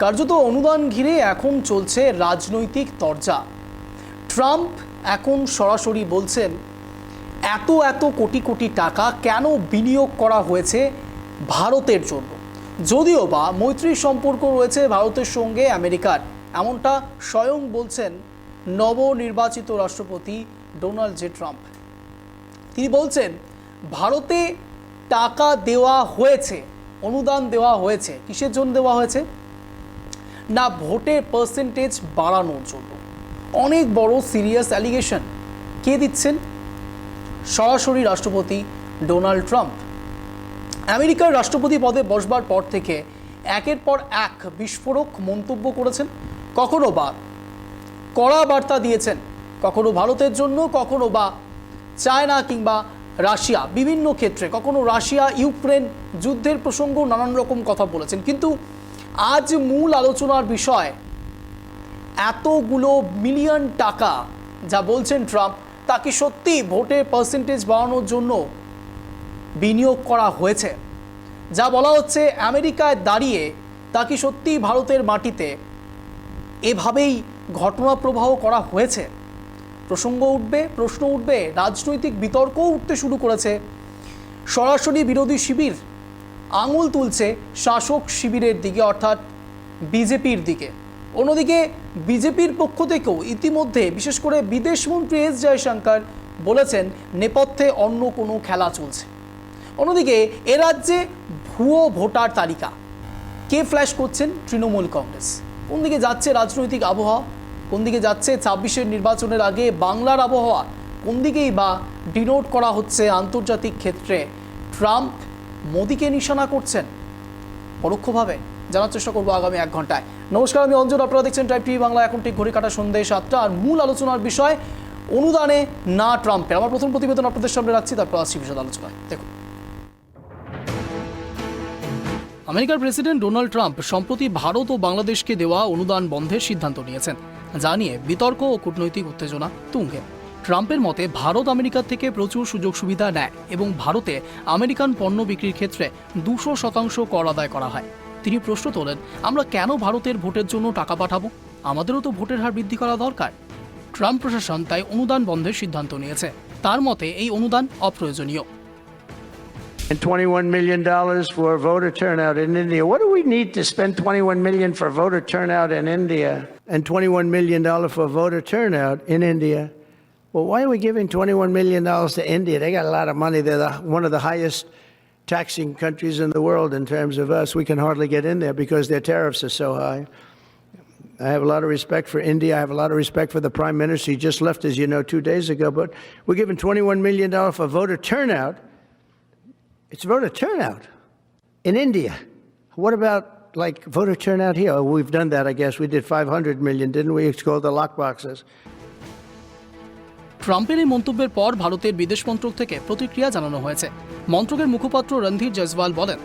কার্যত অনুদান ঘিরে এখন চলছে রাজনৈতিক তরজা। ট্রাম্প এখন সরাসরি বলছেন এত এত কোটি কোটি টাকা কেন বিনিয়োগ করা হয়েছে ভারতের জন্য, যদিও বা মৈত্রী সম্পর্ক রয়েছে ভারতের সঙ্গে আমেরিকার, এমনটা স্বয়ং বলছেন নবনির্বাচিত রাষ্ট্রপতি ডোনাল্ড জে ট্রাম্প। তিনি বলছেন ভারতে টাকা দেওয়া হয়েছে, অনুদান দেওয়া হয়েছে, কিসের জন্য দেওয়া হয়েছে না ভোটের পার্সেন্টেজ বাড়ানোর জন্য। অনেক বড় সিরিয়াস অ্যালিগেশন। কে দিচ্ছেন? সরাসরি রাষ্ট্রপতি ডোনাল্ড ট্রাম্প। আমেরিকার রাষ্ট্রপতি পদে বসবার পর থেকে একের পর এক বিস্ফোরক মন্তব্য করেছেন, কখনো বা কড়া বার্তা দিয়েছেন, কখনো ভারতের জন্য, কখনো বা চায়না কিংবা রাশিয়া, বিভিন্ন ক্ষেত্রে কখনো রাশিয়া ইউক্রেন যুদ্ধের প্রসঙ্গ নানান রকম কথা বলেছেন। কিন্তু আজ মূল আলোচনার বিষয় এতগুলো মিলিয়ন টাকা যা বলছেন ট্রাম্প, তা কি সত্যি ভোটের পার্সেন্টেজ বাড়ানোর জন্য বিনিয়োগ করা হয়েছে? যা বলা হচ্ছে আমেরিকায় দাঁড়িয়ে তা কি সত্যি ভারতের মাটিতে এভাবেই ঘটনা প্রবাহ করা হয়েছে? প্রশ্ন উঠবে, রাজনৈতিক বিতর্কও উঠতে শুরু করেছে। সরাসরি বিরোধী শিবির আঙুল তুলছে শাসক শিবিরের দিকে, অর্থাৎ বিজেপির দিকে। অন্যদিকে বিজেপির পক্ষ থেকেও ইতিমধ্যে বিশেষ করে বিদেশমন্ত্রী এস জয়শঙ্কর বলেছেন নেপথ্যে অন্য কোনো খেলা চলছে। অন্যদিকে এ রাজ্যে ভুয়ো ভোটার তালিকা কে ফ্ল্যাশ করছেন? তৃণমূল কংগ্রেস। কোন দিকে যাচ্ছে রাজনৈতিক আবহাওয়া? কোন দিকে যাচ্ছে ২৬-এর নির্বাচনের আগে বাংলার আবহাওয়া? কোন দিকেই বা ডিনোট করা হচ্ছে আন্তর্জাতিক ক্ষেত্রে? ট্রাম্প মোদিকে নিশানা করছেন পরোক্ষভাবে। জানার চেষ্টা করবো আগামী ১ ঘন্টায়। নমস্কার, আমি অঞ্জন, আপনারা দেখছেন টাইপ টিভি বাংলা। এখন ঠিক ঘড়ি কাটা সন্ধ্যে ৭টা। আর মূল আলোচনার বিষয় অনুদানে না ট্রাম্পের। আমার প্রথম প্রতিবেদন আপনাদের সামনে রাখছি, তারপর আসছি বিশদ আলোচনায়। দেখুন, আমেরিকার প্রেসিডেন্ট ডোনাল্ড ট্রাম্প সম্প্রতি ভারত ও বাংলাদেশকে দেওয়া অনুদান বন্ধের সিদ্ধান্ত নিয়েছেন, যা নিয়ে বিতর্ক ও কূটনৈতিক উত্তেজনা তুঙ্গে। ট্রাম্পের মতে ভারত আমেরিকার থেকে প্রচুর সুযোগ সুবিধা নেয় এবং ভারতে আমেরিকান পণ্য বিক্রির ক্ষেত্রে ২০০% কর আদায় করা হয়। তিনি প্রশ্ন তোলেন, আমরা কেন ভারতের ভোটের জন্য টাকা পাঠাবো? আমাদেরও তো ভোটের হার বৃদ্ধি করা দরকার। ট্রাম্প প্রশাসন তাই অনুদান বন্ধের সিদ্ধান্ত নিয়েছে। তার মতে এই অনুদান অপ্রয়োজনীয়। And $21 million for voter turnout in India. What do we need to spend $21 million for voter turnout in India and $21 million for voter turnout in India? Well, why are we giving $21 million to India? They got a lot of money. They're one of the highest taxing countries in the world in terms of us. We can hardly get in there because their tariffs are so high. I have a lot of respect for India. I have a lot of respect for the Prime Minister. He just left, as you know, 2 days ago. But we're giving $21 million for voter turnout. It's voter turnout in India. What about like voter turnout here? Oh, we've done that, I guess. We did 500 million, didn't we? It's called the lockboxes. ট্রাম্পের এই মন্তব্যের পর ভারতের বিদেশ মন্ত্রক থেকে প্রতিক্রিয়া জানানো হয়েছে। মন্ত্রকের মুখপাত্র রণধীর জয়সওয়াল বলেন,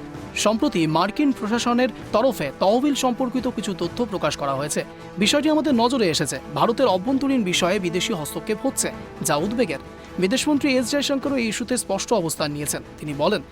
সম্প্রতি মার্কিন প্রশাসনের তরফে তহবিল সম্পর্কিত কিছু তথ্য প্রকাশ করা হয়েছে। বিষয়টি আমাদের নজরে এসেছে। ভারতের অভ্যন্তরীণ বিষয়ে বিদেশি হস্তক্ষেপ হচ্ছে, যা উদ্বেগের। বিদেশমন্ত্রী এস জয়শঙ্করও এই ইস্যুতে স্পষ্ট অবস্থান নিয়েছেন। তিনি বলেন,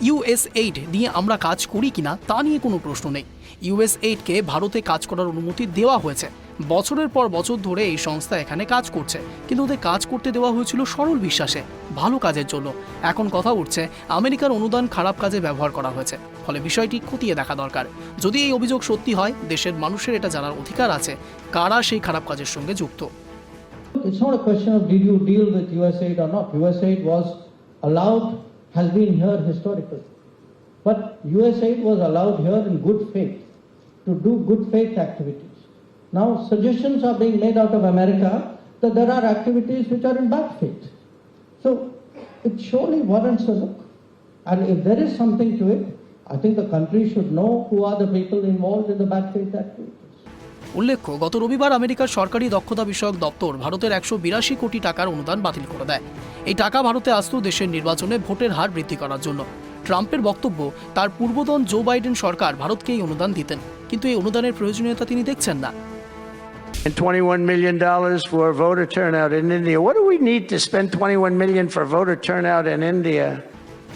ইউএসএইড নিয়ে আমরা কাজ করি কিনা তা নিয়ে কোনো প্রশ্ন নেই। ইউএসএইডকে ভারতে কাজ করার অনুমতি দেওয়া হয়েছে। বছরের পর বছর ধরে এই সংস্থা এখানে কাজ করছে, কিন্তু ওদের কাজ করতে দেওয়া হয়েছিল সরল বিশ্বাসে, ভালো কাজের জন্য। এখন কথা উঠছে আমেরিকার অনুদান খারাপ কাজে ব্যবহার করা হয়েছে। ফলে বিষয়টি খতিয়ে দেখা দরকার। যদি এই অভিযোগ সত্যি হয়, দেশের মানুষের এটা জানার অধিকার আছে কারা সেই খারাপ কাজের সঙ্গে যুক্ত। It's not a question of did you deal with USAID or not. USAID was allowed, has been here historically. But USAID was allowed here in good faith, to do good faith activities. Now suggestions are being made out of America that there are activities which are in bad faith. So it surely warrants a look. And if there is something to it, I think the country should know who are the people involved in the bad faith activities. উল্লেখ্য, গত রবিবার আমেরিকার সরকারি দক্ষতা বিষয়ক দপ্তর ভারতের ১৮২ কোটি টাকার অনুদান বাতিল করে দেয়। এই টাকা ভারতে আসত দেশের নির্বাচনে ভোটের হার বৃদ্ধি করার জন্য। ট্রাম্পের বক্তব্য, তার পূর্বতন জো বাইডেন সরকার ভারতকে এই অনুদান দিতেন, কিন্তু এই অনুদানের প্রয়োজনীয়তা তিনি দেখছেন না। And $21 million for voter turnout in India. What do we need to spend $21 million for voter turnout in India?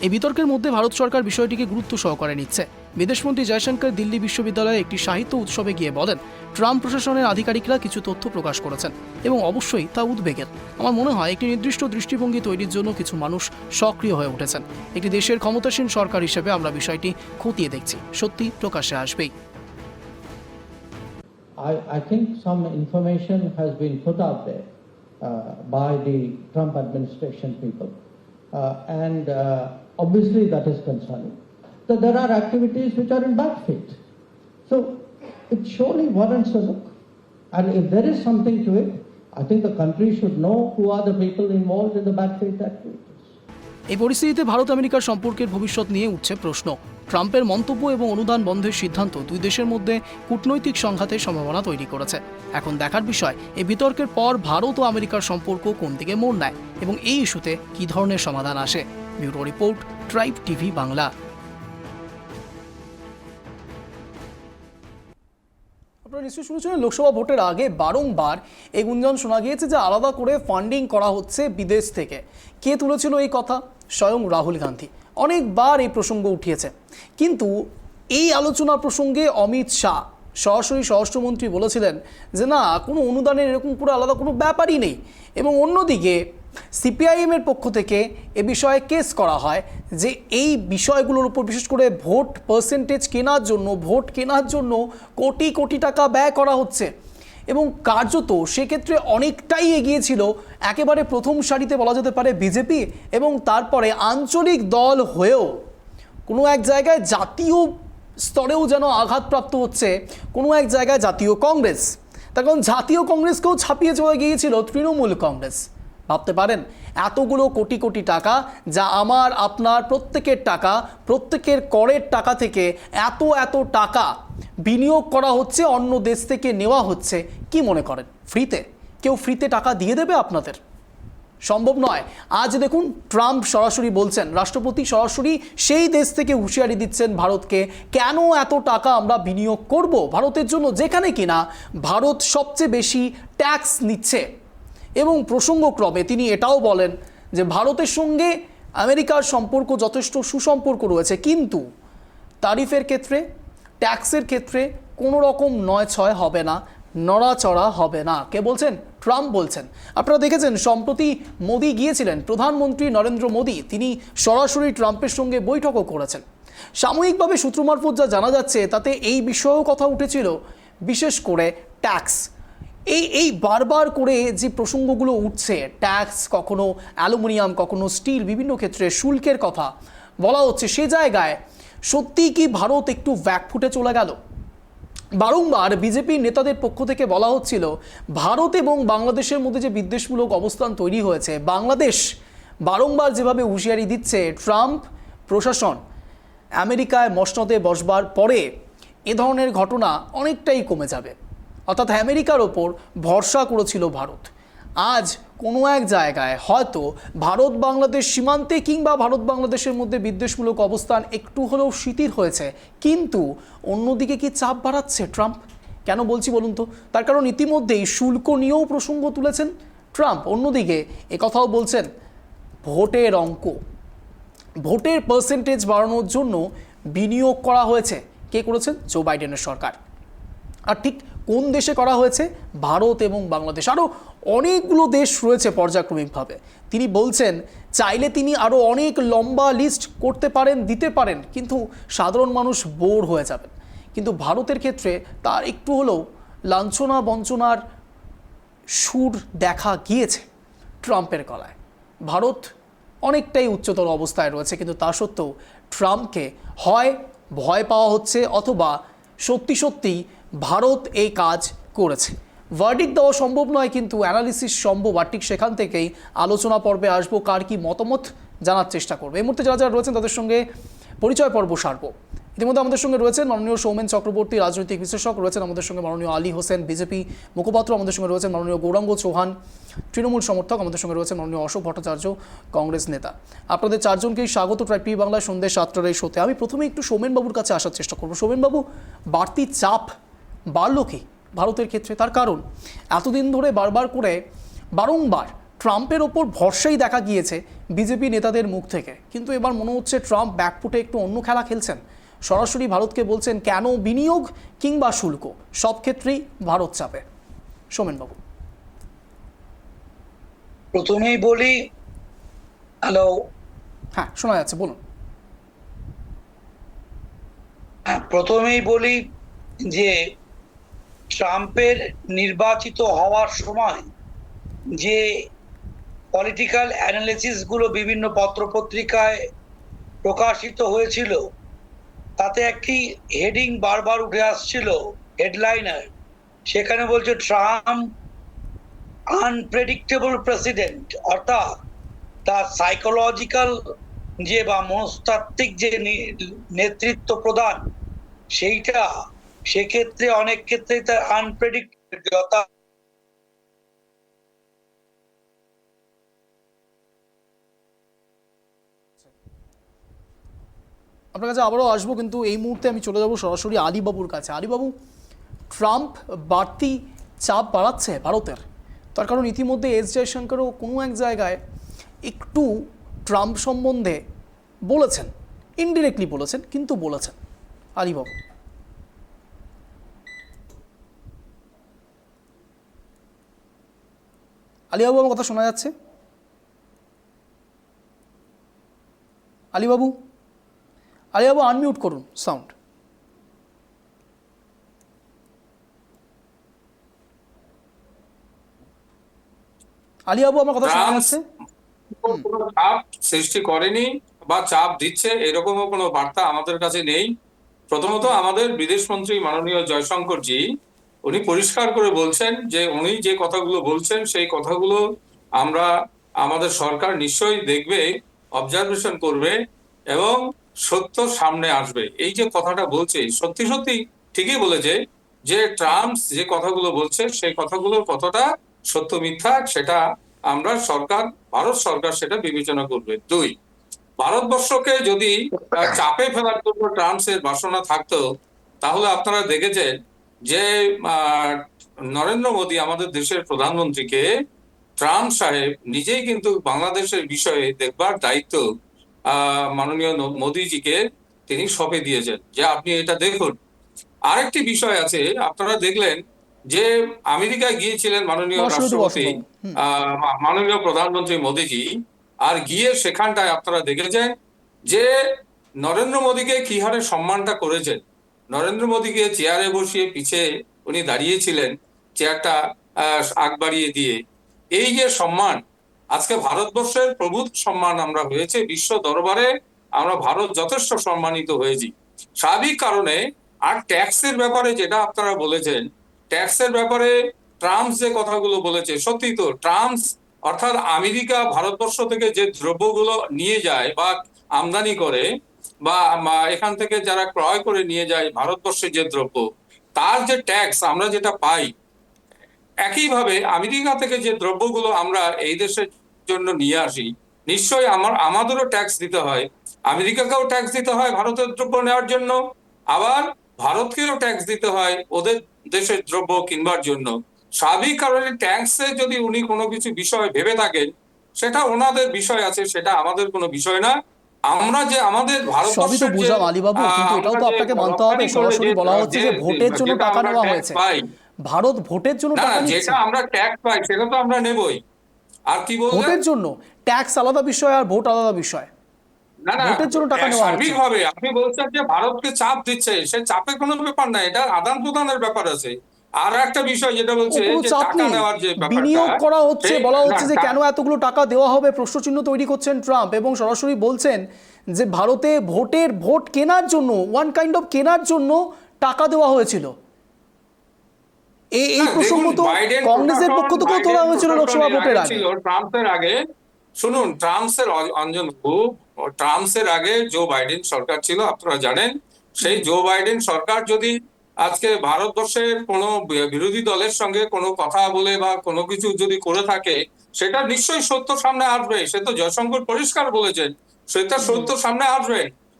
এই বিতর্কের মধ্যে ভারত সরকার বিষয়টিকে গুরুত্ব সহকারে নিচ্ছে। বিদেশমন্ত্রী জয়শঙ্কর দিল্লি বিশ্ববিদ্যালয়ে একটি সাহিত্য উৎসবে গিয়ে বলেন, ট্রাম্প প্রশাসনের আধিকারিকরা কিছু তথ্য প্রকাশ করেছেন এবং অবশ্যই তা উদ্বেগের। আমার মনে হয় একটি নির্দিষ্ট দৃষ্টিভঙ্গি তৈরির জন্য কিছু মানুষ সক্রিয় হয়ে উঠেছেন। একটি দেশের ক্ষমতাসীন সরকার হিসেবে আমরা বিষয়টি খতিয়ে দেখছি, সত্যি প্রকাশ্যে আসবেই। I think some information has been put out there by the Trump administration people, and obviously that is concerning. So there are activities which are in bad faith. So it surely warrants a look. And if there is something to it, I think the country should know who are the people involved in the bad faith activities. এই পরিস্থিতিতে ভারত আমেরিকার সম্পর্কের ভবিষ্যৎ নিয়ে উঠছে প্রশ্ন। ট্রাম্পের মন্তব্য এবং অনুদান বন্ধের সিদ্ধান্ত দুই দেশের মধ্যে কূটনৈতিক সংঘাতের সম্ভাবনা তৈরি করেছে। এখন দেখার বিষয়, এই বিতর্কের পর ভারত ও আমেরিকার সম্পর্ক কোন দিকে মোড় নেয় এবং এই ইস্যুতে কী ধরনের সমাধান আসে। Bureau report, tribe TV Bangla. আপনারা নিশ্চয়ই শুনেছেন, লোকসভা ভোটের আগে বারংবার এই গুঞ্জন শোনা গিয়েছে যে আলাদা করে ফান্ডিং করা হচ্ছে বিদেশ থেকে। কে তুলেছিল এই কথা? স্বয়ং রাহুল গান্ধী অনেকবার এই প্রসঙ্গ উঠিয়েছে। কিন্তু এই আলোচনার প্রসঙ্গে অমিত শাহ সরাসরি স্বরাষ্ট্রমন্ত্রী বলেছিলেন যে না, কোনো অনুদানের এরকম করে আলাদা কোনো ব্যাপারই নেই। এবং অন্যদিকে সিপিআইএমের পক্ষ থেকে এ বিষয়ে কেস করা হয় যে এই বিষয়গুলোর উপর, বিশেষ করে ভোট পার্সেন্টেজ কেনার জন্য, ভোট কেনার জন্য কোটি কোটি টাকা ব্যয় করা হচ্ছে। এবং কার্যত সেক্ষেত্রে অনেকটাই এগিয়েছিল একেবারে প্রথম সারিতে বলা যেতে পারে বিজেপি, এবং তারপরে আঞ্চলিক দল হয়েও কোনো এক জায়গায় জাতীয় স্তরেও যেন আঘাতপ্রাপ্ত হচ্ছে কোনো এক জায়গায় জাতীয় কংগ্রেস। তার কারণ জাতীয় কংগ্রেসকেও ছাপিয়ে চলে গিয়েছিল তৃণমূল কংগ্রেস। ভাবতে পারেন, এতগুলো কোটি কোটি টাকা, যা আমার আপনার প্রত্যেকের টাকা, প্রত্যেকের করের টাকা থেকে এত টাকা বিনিয়োগ করা হচ্ছে, অন্য দেশ থেকে নেওয়া হচ্ছে। কি মনে করেন, ফ্রিতে কেউ ফ্রিতে টাকা দিয়ে দেবে আপনাদের? সম্ভব নয়। আজ দেখুন, ট্রাম্প সরাসরি বলছেন, রাষ্ট্রপতি সরাসরি সেই দেশ থেকে হুঁশিয়ারি দিচ্ছেন ভারতকে, কেন এত টাকা আমরা বিনিয়োগ করব ভারতের জন্য, যেখানে কিনা ভারত সবচেয়ে বেশি ট্যাক্স নিচ্ছে। এবং প্রসঙ্গক্রমে তিনি এটাও বলেন যে ভারতের সঙ্গে আমেরিকার সম্পর্ক যথেষ্ট সুসম্পর্ক রয়েছে, কিন্তু তারিফের ক্ষেত্রে, ট্যাক্সের ক্ষেত্রে কোনো রকম নয়ছয় হবে না, নড়াচড়া হবে না। কে বলছেন? ট্রাম্প বলছেন। আপনারা দেখেছেন, সম্প্রতি মোদি গিয়েছিলেন, প্রধানমন্ত্রী নরেন্দ্র মোদি, তিনি সরাসরি ট্রাম্পের সঙ্গে বৈঠকও করেছেন। সাময়িকভাবে সূত্র মারফত যা জানা যাচ্ছে তাতে এই বিষয়েও কথা উঠেছিল, বিশেষ করে ট্যাক্স। এই বারবার করে যে প্রসঙ্গগুলো উঠছে, ট্যাক্স, কখনো অ্যালুমিনিয়াম, কখনো স্টিল, বিভিন্ন ক্ষেত্রে শুল্কের কথা বলা হচ্ছে, সে জায়গায় সত্যিই কি ভারত একটু ব্যাকফুটে চলে গেল? বারংবার বিজেপির নেতাদের পক্ষ থেকে বলা হচ্ছিল, ভারত এবং বাংলাদেশের মধ্যে যে বিদ্বেষমূলক অবস্থান তৈরি হয়েছে, বাংলাদেশ বারংবার যেভাবে হুঁশিয়ারি দিচ্ছে, ট্রাম্প প্রশাসন আমেরিকায় মসনদে বসবার পরে এ ধরনের ঘটনা অনেকটাই কমে যাবে। অর্থাৎ আমেরিকার ওপর ভরসা করেছিল ভারত। আজ কোনো এক জায়গায় হয়তো ভারত বাংলাদেশ সীমান্তে কিংবা ভারত বাংলাদেশের মধ্যে বিদ্বেষমূলক অবস্থান একটু হলেও শিথিল হয়েছে, কিন্তু অন্যদিকে কি চাপ বাড়াচ্ছে ট্রাম্প? কেন বলছি বলুন তো? তার কারণ ইতিমধ্যেই শুল্ক নিয়েও প্রসঙ্গ তুলেছেন ট্রাম্প। অন্যদিকে একথাও বলছেন, ভোটের অঙ্ক, ভোটের পার্সেন্টেজ বাড়ানোর জন্য বিনিয়োগ করা হয়েছে। কে করেছেন? জো বাইডেনের সরকার। আর ঠিক কোন দেশে করা হয়েছে? ভারত এবং বাংলাদেশ, আরও অনেকগুলো দেশ রয়েছে পর্যায়ক্রমিকভাবে। তিনি বলছেন চাইলে তিনি আরও অনেক লম্বা লিস্ট করতে পারেন, দিতে পারেন, কিন্তু সাধারণ মানুষ বোর হয়ে যাবেন। কিন্তু ভারতের ক্ষেত্রে তার একটু হলেও লাঞ্ছনা বঞ্চনার সুর দেখা গিয়েছে ট্রাম্পের গলায়। ভারত অনেকটাই উচ্চতর অবস্থায় রয়েছে, কিন্তু তা সত্ত্বেও ট্রাম্পকে হয় ভয় পাওয়া হচ্ছে, অথবা সত্যি সত্যিই ভারত এই কাজ করেছে। ভার্ডিক্ট দেওয়া সম্ভব নয়, কিন্তু অ্যানালিসিস সম্ভব। আর ঠিক সেখান থেকেই আলোচনা পর্বে আসবো, কার কি মতামত জানার চেষ্টা করবে। এই মুহূর্তে যারা যারা রয়েছেন তাদের সঙ্গে পরিচয় পর্ব সারবো। ইতিমধ্যে আমাদের সঙ্গে রয়েছেন মাননীয় সৌমেন চক্রবর্তী, রাজনৈতিক বিশ্লেষক, রয়েছেন আমাদের সঙ্গে মাননীয় আলী হোসেন, বিজেপি মুখপাত্র, আমাদের সঙ্গে রয়েছেন মাননীয় গৌরাঙ্গ চৌহান, তৃণমূল সমর্থক, আমাদের সঙ্গে রয়েছেন মাননীয় অশোক ভট্টাচার্য, কংগ্রেস নেতা। আপনাদের চারজনকেই স্বাগত ট্রাইব টিভি বাংলায় সন্ধ্যে 7টার এই শোতে। আমি প্রথমে একটু সৌমেনবাবুর কাছে আসার চেষ্টা করবো। সৌমেনবাবু, বাড়তি চাপ বাড়লো কি ভারতের ক্ষেত্রে? তার কারণ এতদিন ধরে বারবার করে বারংবার ট্রাম্পের ওপর ভরসাই দেখা গিয়েছে বিজেপি নেতাদের মুখ থেকে, কিন্তু এবার মনে হচ্ছে ট্রাম্প ব্যাকফুটে একটু অন্য খেলা খেলছেন। সরাসরি ভারতকে বলছেন কেন বিনিয়োগ কিংবা শুল্ক সব ক্ষেত্রেই ভারত চাপে। সোমেনবাবু। প্রথমেই বলি, হ্যালো, হ্যাঁ শোনা যাচ্ছে, বলুন। প্রথমেই বলি যে ট্রাম্পের নির্বাচিত হওয়ার সময় যে পলিটিক্যাল অ্যানালিসিস গুলো বিভিন্ন পত্রপত্রিকায় প্রকাশিত হয়েছিল, তাতে একটি হেডিং বারবার উঠে আসছিল, হেডলাইনার। সেখানে বলছে ট্রাম্প আনপ্রেডিক্টেবল প্রেসিডেন্ট, অর্থাৎ তার সাইকোলজিক্যাল যে বা মনস্তাত্ত্বিক যে নেতৃত্ব প্রদান, সেইটা সেক্ষেত্রে অনেক ক্ষেত্রে তার আনপ্রেডিক্টেবল। আপনার কাছে আবারও আসবো, কিন্তু এই মুহূর্তে আমি চলে যাব সরাসরি আলীবাবুর কাছে। আলীবাবু, ট্রাম্প বাড়তি চাপ বাড়াচ্ছে ভারতের, তার কারণ ইতিমধ্যে এস জয়শঙ্করও কোনো এক জায়গায় একটু ট্রাম্প সম্বন্ধে বলেছেন, ইনডিরেক্টলি বলেছেন কিন্তু বলেছেন। আলীবাবু। আলীবাবু, আমার কথা শোনা যাচ্ছে? আলীবাবু, আলীবাবু আনমিউট করুন সাউন্ড। আলীবাবু, আমার কথা শোনা যাচ্ছে? চাপ সৃষ্টি করেনি বা চাপ দিচ্ছে এরকমও কোনো বার্তা আমাদের কাছে নেই। প্রথমত আমাদের বিদেশ মন্ত্রী মাননীয় জয়শঙ্করজি উনি পরিষ্কার করে বলছেন যে উনি যে কথাগুলো বলছেন সেই কথাগুলো আমরা আমাদের সরকার নিশ্চয়ই দেখবে, অবজারভেশন করবে এবং সত্য সামনে আসবে। এই যে কথাটা বলছে সত্যি সত্যি ঠিকই বলেছে যে ট্রাম্প যে কথাগুলো বলছে সেই কথাগুলোর কতটা সত্য মিথ্যা সেটা আমরা ভারত সরকার সেটা বিবেচনা করবে। দুই, ভারতবর্ষকে যদি চাপে ফেলার জন্য ট্রাম্পের বাসনা থাকতো তাহলে আপনারা দেখেছেন যে নরেন্দ্র মোদী আমাদের দেশের প্রধানমন্ত্রীকে ট্রাম্প সাহেব নিজেই কিন্তু বাংলাদেশের বিষয়ে দেখবার দায়িত্ব মাননীয় মোদীজিকে তিনি সঁপে দিয়েছেন যে আপনি এটা দেখুন। আরেকটি বিষয় আছে, আপনারা দেখলেন যে আমেরিকায় গিয়েছিলেন মাননীয় রাষ্ট্রপতি মাননীয় প্রধানমন্ত্রী মোদীজি, আর গিয়ে সেখানটায় আপনারা দেখেছেন যে নরেন্দ্র মোদীকে কি হারে সম্মানটা করেছেন। নরেন্দ্র মোদীকে চেয়ারে বসিয়ে পিছে উনি দাঁড়িয়েছিলেন, চেয়ারটা আগ বাড়িয়ে দিয়ে। এই যে সম্মান, আজকে ভারতবর্ষের প্রভূত সম্মান আমরা হয়েছে বিশ্ব দরবারে, আমরা ভারত যথেষ্ট সম্মানিত হয়েছি স্বাভাবিক কারণে। আর ট্যাক্সের ব্যাপারে যেটা আপনারা বলেছেন, ট্যাক্সের ব্যাপারে ট্রাম্প যে কথাগুলো বলেছে সত্যি তো। ট্রাম্প অর্থাৎ আমেরিকা ভারতবর্ষ থেকে যে দ্রব্যগুলো নিয়ে যায় বা আমদানি করে বা এখান থেকে যারা ক্রয় করে নিয়ে যায় ভারতবর্ষে যে দ্রব্য, তার যে ট্যাক্স আমরা যেটা পাই, একইভাবে আমেরিকা থেকে যে দ্রব্যগুলো আমরা এই দেশের জন্য নিয়ে আসি নিশ্চয়ই আমাদেরও ট্যাক্স দিতে হয়, আমেরিকাকেও ট্যাক্স দিতে হয় ভারতের দ্রব্য নেওয়ার জন্য, আবার ভারতকেও ট্যাক্স দিতে হয় ওদের দেশের দ্রব্য কিনবার জন্য। স্বাভাবিক কারণে ট্যাক্সে যদি উনি কোনো কিছু বিষয় ভেবে থাকেন সেটা ওনাদের বিষয় আছে, সেটা আমাদের কোনো বিষয় না। আমরা যে আমাদের সবই তো বুঝলাম আলীবাবু, কিন্তু এটাও তো আপনাকে মানতে হবে, সরাসরি বলা হচ্ছে যে ভোটের জন্য টাকা নেওয়া হয়েছে। ভারত ভোটের জন্য টাকা নিচ্ছে, যেটা আমরা ট্যাক্স পাই সেটা তো আমরা নেবই। আর কি বলবো, ভোটের জন্য ট্যাক্স আলাদা বিষয় আর ভোট আলাদা বিষয়। না না, ভোটের জন্য টাকা নেওয়া হচ্ছে। সার্বিকভাবে আপনি বলছেন যে ভারতকে চাপ দিচ্ছে, সে চাপে কোনো ব্যাপার না, এটা আদান প্রদানের ব্যাপার আছে। আর একটা বিষয় যেটা বলছে যে টাকা নেওয়ার যে ব্যাপারটা, বিনিয়োগ করা হচ্ছে, বলা হচ্ছে যে কেন এতগুলো টাকা দেওয়া হবে, প্রশ্নচিহ্ন তৈরি করছেন ট্রাম্প এবং সরাসরি বলছেন যে ভারতে ভোট কেনার জন্য, ওয়ান কাইন্ড অফ কেনার জন্য টাকা দেওয়া হয়েছিল। এই প্রসঙ্গ তো কংগ্রেসের পক্ষ থেকেও তোলা হয়েছিল লোকসভা ভোটের আগে। ট্রাম্পের আগে শুনুন, ট্রাম্পের আগে জো বাইডেন সরকার ছিল, আপনারা জানেন। সেই জো বাইডেন সরকার যদি আজকে ভারতবর্ষের কোনো বিরোধী দলের সঙ্গে কোনো কথা বলে বা কোনো কিছু যদি করে থাকে সেটা নিশ্চয়ই সত্য সামনে আসবে। সে তো জয়শঙ্কর পরিষ্কার বলেছেন, সেটা সত্য সামনে আসবে।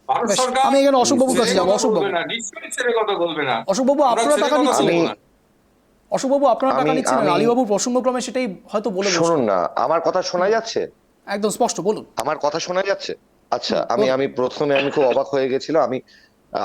ভারত সরকার আমি এখানে অশোকবাবুর কাছে যাবো। অশোকবাবু, নিশ্চয়ই ছেড়ে কথা বলবে না। অশোকবাবু, আপনারা টাকা নিচ্ছিলেন? অশোকবাবু, আপনারা টাকা নিচ্ছিলেন? আলীবাবু প্রসঙ্গক্রমে সেটাই হয়তো বলে শুনুন না, আমার কথা শোনা যাচ্ছে? একদম স্পষ্ট বলুন। আমার কথা শোনা যাচ্ছে? আচ্ছা, আমি প্রথমে খুব অবাক হয়ে গেছিলাম।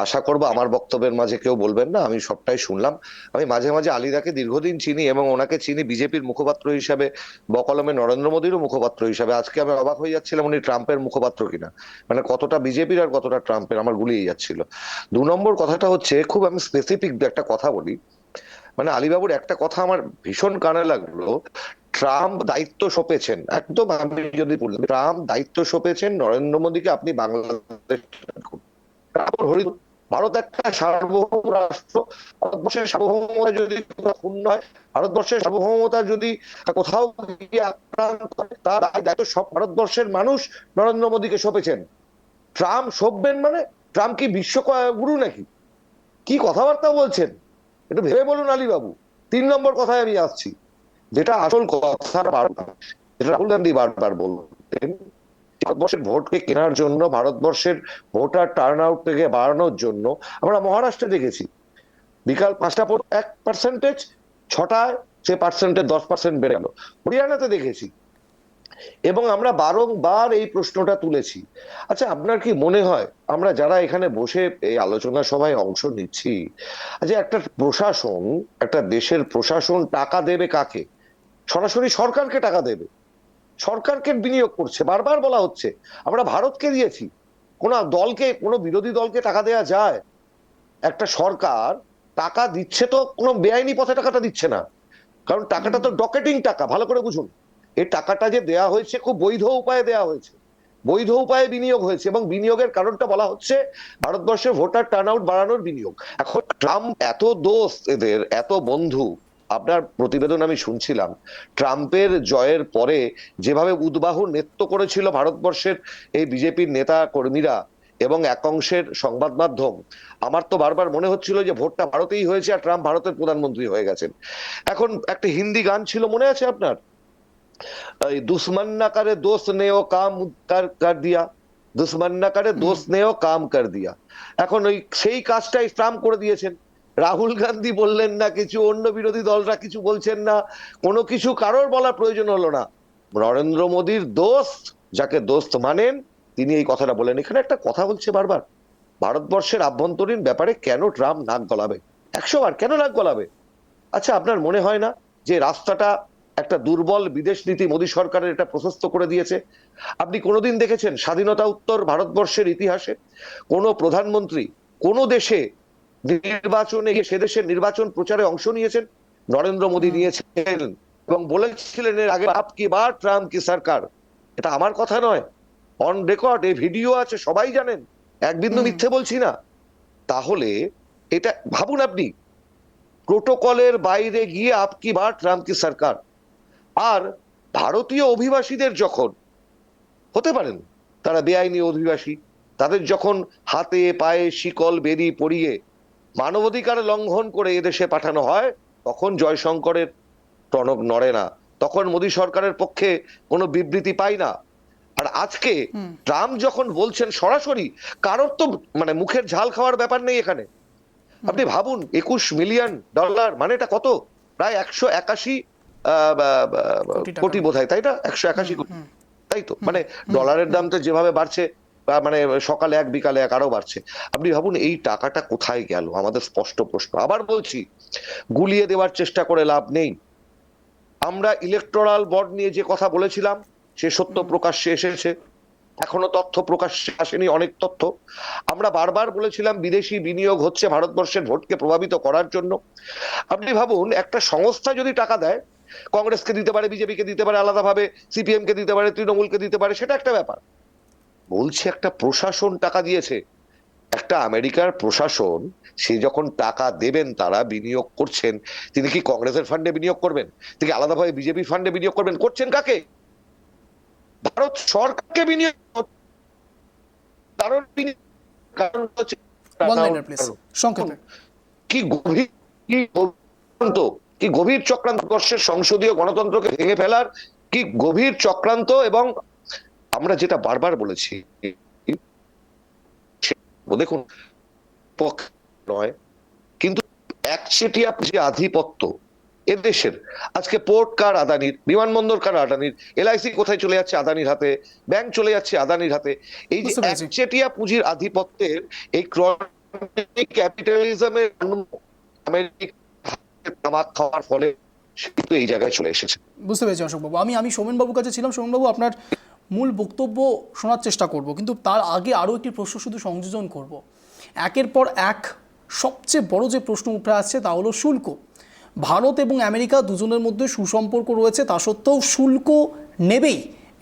আশা করবো আমার বক্তব্যের মাঝে কেউ বলবেন না, আমি সবটাই শুনলাম। আমি মাঝে মাঝে আলিদাকে দীর্ঘদিন চিনি এবং ওনাকে চিনি বিজেপির মুখপাত্র হিসাবে, বকলমে নরেন্দ্র মোদীরও মুখপাত্র হিসাবে। আজকে আমি অবাক হয়ে যাচ্ছিলাম উনি ট্রাম্পের মুখপাত্র কিনা, মানে কতটা বিজেপির আর কতটা ট্রাম্পের আমার গুলিয়ে যাচ্ছিল। 2 নম্বর কথাটা হচ্ছে, খুব আমি স্পেসিফিক একটা কথা বলি, মানে আলীবাবুর একটা কথা আমার ভীষণ কানে লাগলো। ট্রাম্প দায়িত্ব সঁপেছেন, একদম আমি যদি বলি, ট্রাম্প দায়িত্ব সঁপেছেন নরেন্দ্র মোদীকে, আপনি বাংলাদেশ ভারত একটা সার্বভৌম রাষ্ট্র, ভারতবর্ষের সার্বভৌমতা যদি ক্ষুণ্ণ হয়, ভারতবর্ষের সার্বভৌমতা যদি কোথাও গিয়ে আক্রান্ত হয়, তার দায়িত্ব সব ভারতবর্ষের মানুষ নরেন্দ্র মোদীকে সঁপেছেন। ট্রাম্প সঁপবেন মানে? ট্রাম্প কি বিশ্বগুরু নাকি? কি কথাবার্তা বলছেন, একটু ভেবে বলুন আলীবাবু। 3 নম্বর কথায় আমি আসছি, যেটা আসল কথা, যেটা রাহুল গান্ধী বারবার বলতেন, ভারতবর্ষের ভোটকে কেনার জন্য, ভারতবর্ষের ভোটার টার্ন আউট থেকে বাড়ানোর জন্য। আমরা মহারাষ্ট্রে দেখেছি বিকাল 5টা পর 1%, 6টায় সে পার্সেন্টের 10% বেড়ে গেল। হরিয়ানাতে দেখেছি, এবং আমরা বারংবার এই প্রশ্নটা তুলেছি। আচ্ছা, আপনার কি মনে হয় আমরা যারা এখানে বসে এই আলোচনা সভায় অংশ নিচ্ছি, যে একটা প্রশাসন, একটা দেশের প্রশাসন টাকা দেবে কাকে? সরাসরি সরকারকে টাকা দেবে, সরকারকে বিনিয়োগ করছে। বারবার বলা হচ্ছে আমরা ভারতকে দিয়েছি, কোন দলকে, কোনো বিরোধী দলকে টাকা দেওয়া যায়? একটা সরকার টাকা দিচ্ছে তো কোনো বেআইনি পথে টাকাটা দিচ্ছে না, কারণ টাকাটা তো ডকেটিং টাকা। ভালো করে বুঝুন, এই টাকাটা যে দেয়া হয়েছে খুব বৈধ উপায়ে দেয়া হয়েছে, বৈধ উপায়ে বিনিয়োগ হয়েছে, এবং বিনিয়োগের কারণটা বলা হচ্ছে ভারতবর্ষের ভোটার টার্ন আউট বাড়ানোর বিনিয়োগ। এখন ট্রাম্প এত দোস্ত, এদের এত বন্ধু। আপনার প্রতিবেদন আমি শুনছিলাম, ট্রাম্পের জয়ের পরে যেভাবে উদ্বাহ নৃত্য করেছিল ভারতবর্ষের এই বিজেপির নেতা কর্মীরা এবং এক অংশের সংবাদ মাধ্যম, আমার তো বারবার মনে হচ্ছিল যে ভোটটা ভারতেই হয়েছে আর ট্রাম্প ভারতের প্রধানমন্ত্রী হয়ে গেছেন। এখন একটা হিন্দি গান ছিল, মনে আছে আপনার? দুশ্মন না করে দোস্ত নে ও কাম কর দিয়া, দুশ্মন না করে দোস্ত নে ও কাম কর দিয়া। এখন ওই সেই কাজটাই ট্রাম্প করে দিয়েছেন। রাহুল গান্ধী বললেন না কিছু, অন্য বিরোধী দলরা কিছু বলছেন না, কোনো কিছু কারোর বলার প্রয়োজন হলো না। নরেন্দ্র মোদীর দোস্ত, যাকে দোস্ত মানেন, তিনি এই কথাটা বলেন। এখানে একটা কথা বলছে বারবার, ভারতবর্ষের আভ্যন্তরীণ ব্যাপারে কেন ট্রাম্প নাক গলাবে? 100 বার কেন নাক গলাবে? আচ্ছা, আপনার মনে হয় না যে রাস্তাটা একটা দুর্বল বিদেশ নীতি মোদী সরকারের এটা প্রশস্ত করে দিয়েছে? আপনি কোনোদিন দেখেছেন স্বাধীনতা উত্তর ভারতবর্ষের ইতিহাসে কোনো প্রধানমন্ত্রী কোনো দেশে নির্বাচনে গিয়ে সে দেশের নির্বাচন প্রচারে অংশ নিয়েছেন? নরেন্দ্র মোদী নিয়েছিলেন এবং বলেছিলেন এর আগে, আপ কি বার ট্রাম্প কি সরকার। এটা আমার কথা নয়, অন রেকর্ড, এই ভিডিও আছে, সবাই জানেন, এক বিন্দু মিথ্যে বলছি না। তাহলে এটা ভাবুন আপনি, প্রোটোকলের বাইরে গিয়ে আপ কি বার ট্রাম্প কি সরকার। আর ভারতীয় অভিবাসীদের যখন, হতে পারেন তারা বেআইনি অভিবাসী, তাদের যখন হাতে পায়ে শিকল বেরি পরিয়ে মানবাধিকার লঙ্ঘন করে এদেশে পাঠানো হয়, তখন জয়শঙ্করের টনক নড়ে না, তখন মোদী সরকারের পক্ষে কোনো বিবৃতি পাই না। আর আজকে ট্রাম্প যখন বলছেন সরাসরি, কারোর তো মানে মুখের ঝাল খাওয়ার ব্যাপার নেই এখানে। আপনি ভাবুন, $21 মিলিয়ন, মানে এটা কত? প্রায় 181 কোটি বোধ হয়, তাই না? 181 কোটি, তাই তো? মানে ডলারের দাম তো যেভাবে বাড়ছে, মানে সকালে এক বিকালে এক আরো বাড়ছে। আপনি ভাবুন এই টাকাটা কোথায় গেল, আমাদের স্পষ্ট প্রশ্ন। আবার বলছি, গুলিয়ে দেওয়ার চেষ্টা করে লাভ নেই। আমরা ইলেকটোরাল বন্ড নিয়ে যে কথা বলেছিলাম, সে সত্য প্রকাশ্যে এসেছে, এখনো তথ্য প্রকাশ্যে আসেনি, অনেক তথ্য। আমরা বারবার বলেছিলাম বিদেশি বিনিয়োগ হচ্ছে ভারতবর্ষের ভোটকে প্রভাবিত করার জন্য। আপনি ভাবুন, একটা সংস্থা যদি টাকা দেয়, কংগ্রেসকে দিতে পারে, বিজেপিকে দিতে পারে আলাদাভাবে, সিপিএম কে দিতে পারে, তৃণমূলকে দিতে পারে, সেটা একটা ব্যাপার। বলছে একটা প্রশাসন টাকা দিয়েছে, একটা আমেরিকার প্রশাসন, সে যখন টাকা দেবেন, তারা বিনিয়োগ করছেন, তিনি কি কংগ্রেসের ফান্ডে বিনিয়োগ করবেন? তিনি আলাদাভাবে বিজেপি ফান্ডে বিনিয়োগ করবেন? করছেন কাকে? ভারত সরকারকে বিনিয়োগ। কারণ হচ্ছে কি গভীর, কি গভীর চক্রান্ত, বর্ষের সংসদীয় গণতন্ত্রকে ভেঙে ফেলার কি গভীর চক্রান্ত। এবং আমরা যেটা বারবার বলেছি, দেখুন, নয় কিন্তু একচেটিয়া যে আধিপত্য এদেশের, আজকে পোর্ট কার আদানির, বিমানবন্দর কার আদানির, এলআইসি কোথায় চলে যাচ্ছে আদানির হাতে, ব্যাংক চলে যাচ্ছে আদানির হাতে। এই যে একচেটিয়া পুঁজির আধিপত্যের এই ক্যাপিটালিজমের তামাক খাওয়ার ফলে সে কিন্তু এই জায়গায় চলে এসেছে। বুঝতে পেরেছি অশোকবাবু। আমি সোমেনবাবুর কাছে ছিলাম। সোমেনবাবু, আপনার মূল বক্তব্য শোনার চেষ্টা করব, কিন্তু তার আগে আরও একটি প্রশ্ন শুধু সংযোজন করব। একের পর এক সবচেয়ে বড় যে প্রশ্ন উঠে আসছে তা হলো শুল্ক। ভারত এবং আমেরিকা দুজনের মধ্যে সুসম্পর্ক রয়েছে, তা সত্ত্বেও শুল্ক নেবেই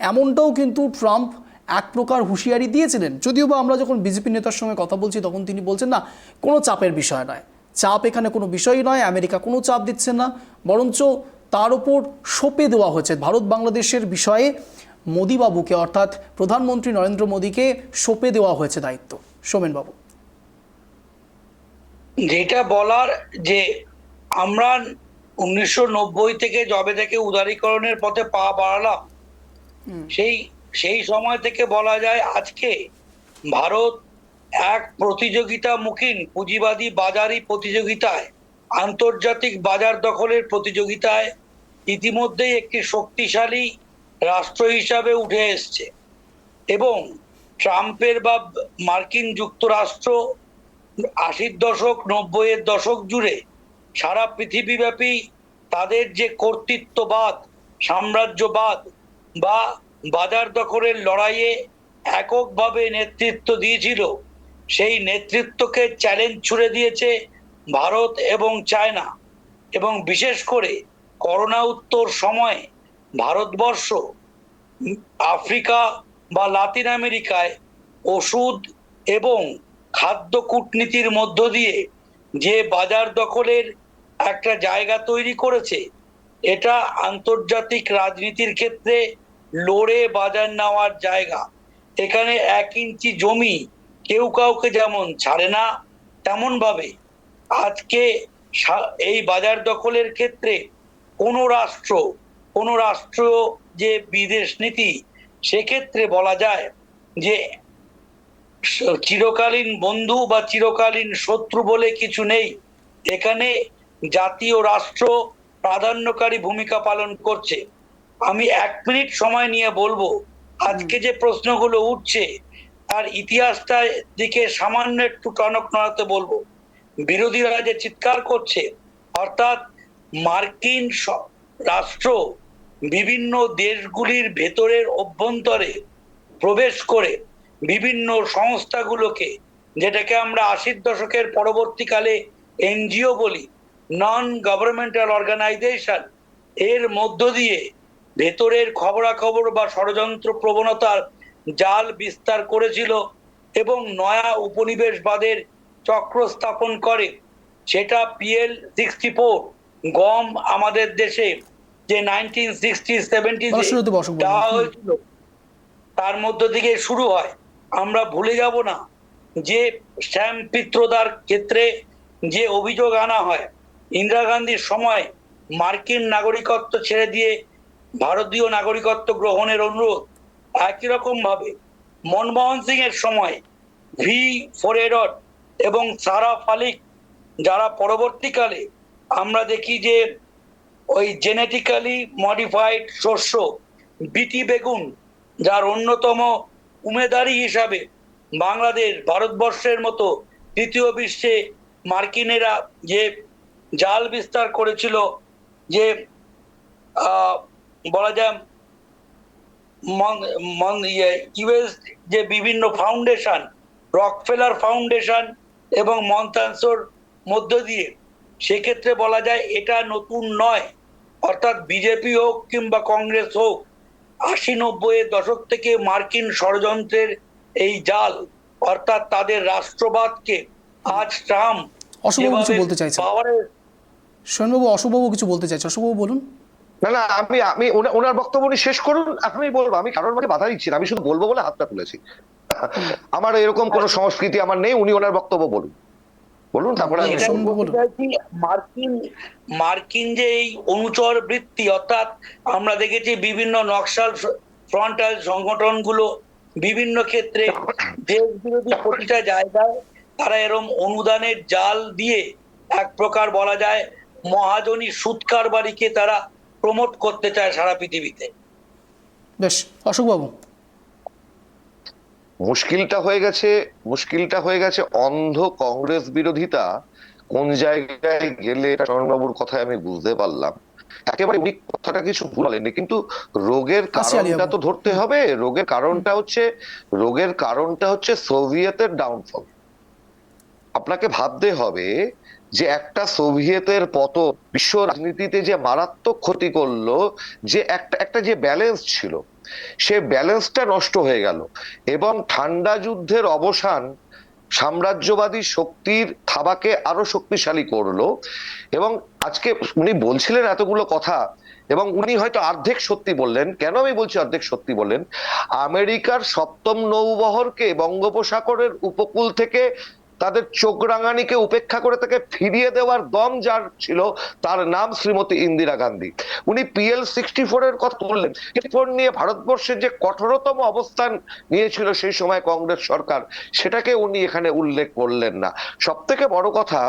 এমনটাও কিন্তু ট্রাম্প এক প্রকার হুঁশিয়ারি দিয়েছিলেন। যদিও বা আমরা যখন বিজেপি নেতার সঙ্গে কথা বলছি তখন তিনি বলছেন না, কোনো চাপের বিষয় নয়, চাপ এখানে কোনো বিষয়ই নয়, আমেরিকা কোনো চাপ দিচ্ছে না, বরঞ্চ তার ওপর সঁপে দেওয়া হয়েছে ভারত বাংলাদেশের বিষয়ে মোদিবাবুকে, অর্থাৎ প্রধানমন্ত্রী নরেন্দ্র মোদীকে সঁপে দেওয়া হয়েছে দায়িত্ব। সোমেনবাবু, যেটা বলার যে আমরা 1990 থেকে যবে থেকে উদারীকরণের পথে পা বাড়ালাম, সেই সময় থেকে বলা যায় আজকে ভারত এক প্রতিযোগিতামুখী পুঁজিবাদী বাজারি প্রতিযোগিতায়, আন্তর্জাতিক বাজার দখলের প্রতিযোগিতায় ইতিমধ্যেই একটি শক্তিশালী রাষ্ট্র হিসাবে উঠে এসছে। এবং ট্রাম্পের বা মার্কিন যুক্তরাষ্ট্র 80-র দশক 90-এর দশক জুড়ে সারা পৃথিবীব্যাপী তাদের যে কর্তৃত্ববাদ, সাম্রাজ্যবাদ বা বাজার দখলের লড়াইয়ে এককভাবে নেতৃত্ব দিয়েছিল, সেই নেতৃত্বকে চ্যালেঞ্জ ছুড়ে দিয়েছে ভারত এবং চায়না। এবং বিশেষ করে করোনা উত্তর সময়ে ভারতবর্ষ আফ্রিকা বা লাতিন আমেরিকায় ওষুধ এবং খাদ্য কূটনীতির মধ্য দিয়ে যে বাজার দখলের একটা জায়গা তৈরি করেছে, এটা আন্তর্জাতিক রাজনীতির ক্ষেত্রে লড়ে বাজার নেওয়ার জায়গা। এখানে 1 ইঞ্চি জমি কেউ কাউকে যেমন ছাড়ে না, তেমন ভাবে আজকে এই বাজার দখলের ক্ষেত্রে কোনো রাষ্ট্র যে বিদেশ নীতি, সেক্ষেত্রে বলা যায় যে চিরকালীন বন্ধু বা চিরকালীন শত্রু বলে কিছু নেই। এখানে জাতীয় রাষ্ট্র প্রাধান্যকারী ভূমিকা পালন করছে। আমি 1 মিনিট সময় নিয়ে বলবো, আজকে যে প্রশ্নগুলো উঠছে তার ইতিহাসটার দিকে সামান্য একটু টনক নড়াতে বলবো। বিরোধীরা যে চিৎকার করছে, অর্থাৎ মার্কিন রাষ্ট্র বিভিন্ন দেশগুলির ভেতরের অভ্যন্তরে প্রবেশ করে বিভিন্ন সংস্থাগুলোকে, যেটাকে আমরা 80-র দশকের পরবর্তীকালে এনজিও বলি, নন গভর্নমেন্টাল অর্গানাইজেশন, এর মধ্য দিয়ে ভেতরের খবরাখবর বা ষড়যন্ত্র প্রবণতার জাল বিস্তার করেছিল এবং নয়া উপনিবেশবাদের চক্র স্থাপন করে। সেটা PL 64 গম আমাদের দেশে যে 1960-70 দেওয়া হয়েছিল, তার মধ্য থেকে শুরু হয়। আমরা ভুলে যাব না যে শ্যাম পিত্রদার ক্ষেত্রে যে অভিযোগ আনা হয়, ইন্দিরা গান্ধীর সময় মার্কিন নাগরিকত্ব ছেড়ে দিয়ে ভারতীয় নাগরিকত্ব গ্রহণের অনুরোধ। একই রকম ভাবে মনমোহন সিং এর সময় V4 এডট এবং সারা ফালিক, যারা পরবর্তীকালে আমরা দেখি যে ওই জেনেটিক্যালি মডিফাইড শস্য বিটি বেগুন, যার অন্যতম উমেদারি হিসাবে বাংলাদেশ, ভারতবর্ষের মতো তৃতীয় বিশ্বে মার্কিনেরা যে জাল বিস্তার করেছিল, যে বলা যায় ইউএস যে বিভিন্ন ফাউন্ডেশন, রকফেলার ফাউন্ডেশন এবং মন্তানসোর মধ্য দিয়ে, সেক্ষেত্রে বলা যায় এটা নতুন নয়। অর্থাৎ বিজেপি হোক কিংবা কংগ্রেস হোক, 80-90-এর দশক থেকে মার্কিন ষড়যন্ত্রের এই জাল, অর্থাৎ তাদের রাষ্ট্রবাদকে আজ ট্রাম্প অশোকবাবু কিছু বলতে চাইছেন। সোমেনবাবু, অশোকবাবু কিছু বলতে চাইছেন, অশোকবাবু বলুন। না, আমি ওনার বক্তব্য উনি শেষ করুন, আমি বলবো। আমি কারোর মধ্যে বাধা দিচ্ছি না, আমি শুধু বলবো বলে হাতটা তুলেছি। আমার এরকম কোনো সংস্কৃতি আমার নেই। উনি ওনার বক্তব্য বলুন, তারপরে মার্কিন যে এই অনুচর বৃত্তি, অর্থাৎ আমরা দেখেছি বিভিন্ন নকশাল ফ্রন্টাল সংগঠনগুলো বিভিন্ন ক্ষেত্রে দেশ বিরোধী প্রতিটা জায়গায় তারা এরকম অনুদানের জাল দিয়ে এক প্রকার বলা যায় মহাজনী সুদ কারবারিকে তারা প্রমোট করতে চায় সারা পৃথিবীতে। বেশ, অশোকবাবু। মুশকিলটা হয়ে গেছে অন্ধ কংগ্রেস বিরোধিতা কোন জায়গায় গেলে, এটা শরণবাবুর কথায় আমি বুঝতে পারলাম। একেবারে উনি কথাটা কিছু ভুল বলেননি, কিন্তু রোগের কারণটা তো ধরতে হবে। রোগের কারণটা হচ্ছে সোভিয়েতের ডাউনফল। আপনাকে ভাবতে হবে যে একটা সোভিয়েতের পতন বিশ্ব রাজনীতিতে যে মারাত্মক ক্ষতি করলো, যে একটা যে ব্যালেন্স ছিল, সে ব্যালেন্সটা নষ্ট হয়ে গেল। এবং ঠান্ডা যুদ্ধের অবসান সাম্রাজ্যবাদী শক্তির থাবাকে আরো শক্তিশালী করলো। এবং আজকে উনি বলছিলেন এতগুলো কথা, এবং উনি হয়তো অর্ধেক সত্যি বললেন। কেন আমি বলছি অর্ধেক সত্যি বললেন? আমেরিকার 7ম নৌবহরকে বঙ্গোপসাগরের উপকূল থেকে তাদের চোখ রাঙানিকে উপেক্ষা করে তাকে ফিরিয়ে দেওয়ার দম যার ছিল, তার নাম শ্রীমতী ইন্দিরা গান্ধী। উনি PL-64 এর কথা বললেন। নিয়ে ভারতবর্ষের যে কঠোরতম অবস্থান নিয়েছিল সেই সময় কংগ্রেস সরকার, সেটাকে উনি এখানে উল্লেখ করলেন না। সব থেকে বড় কথা,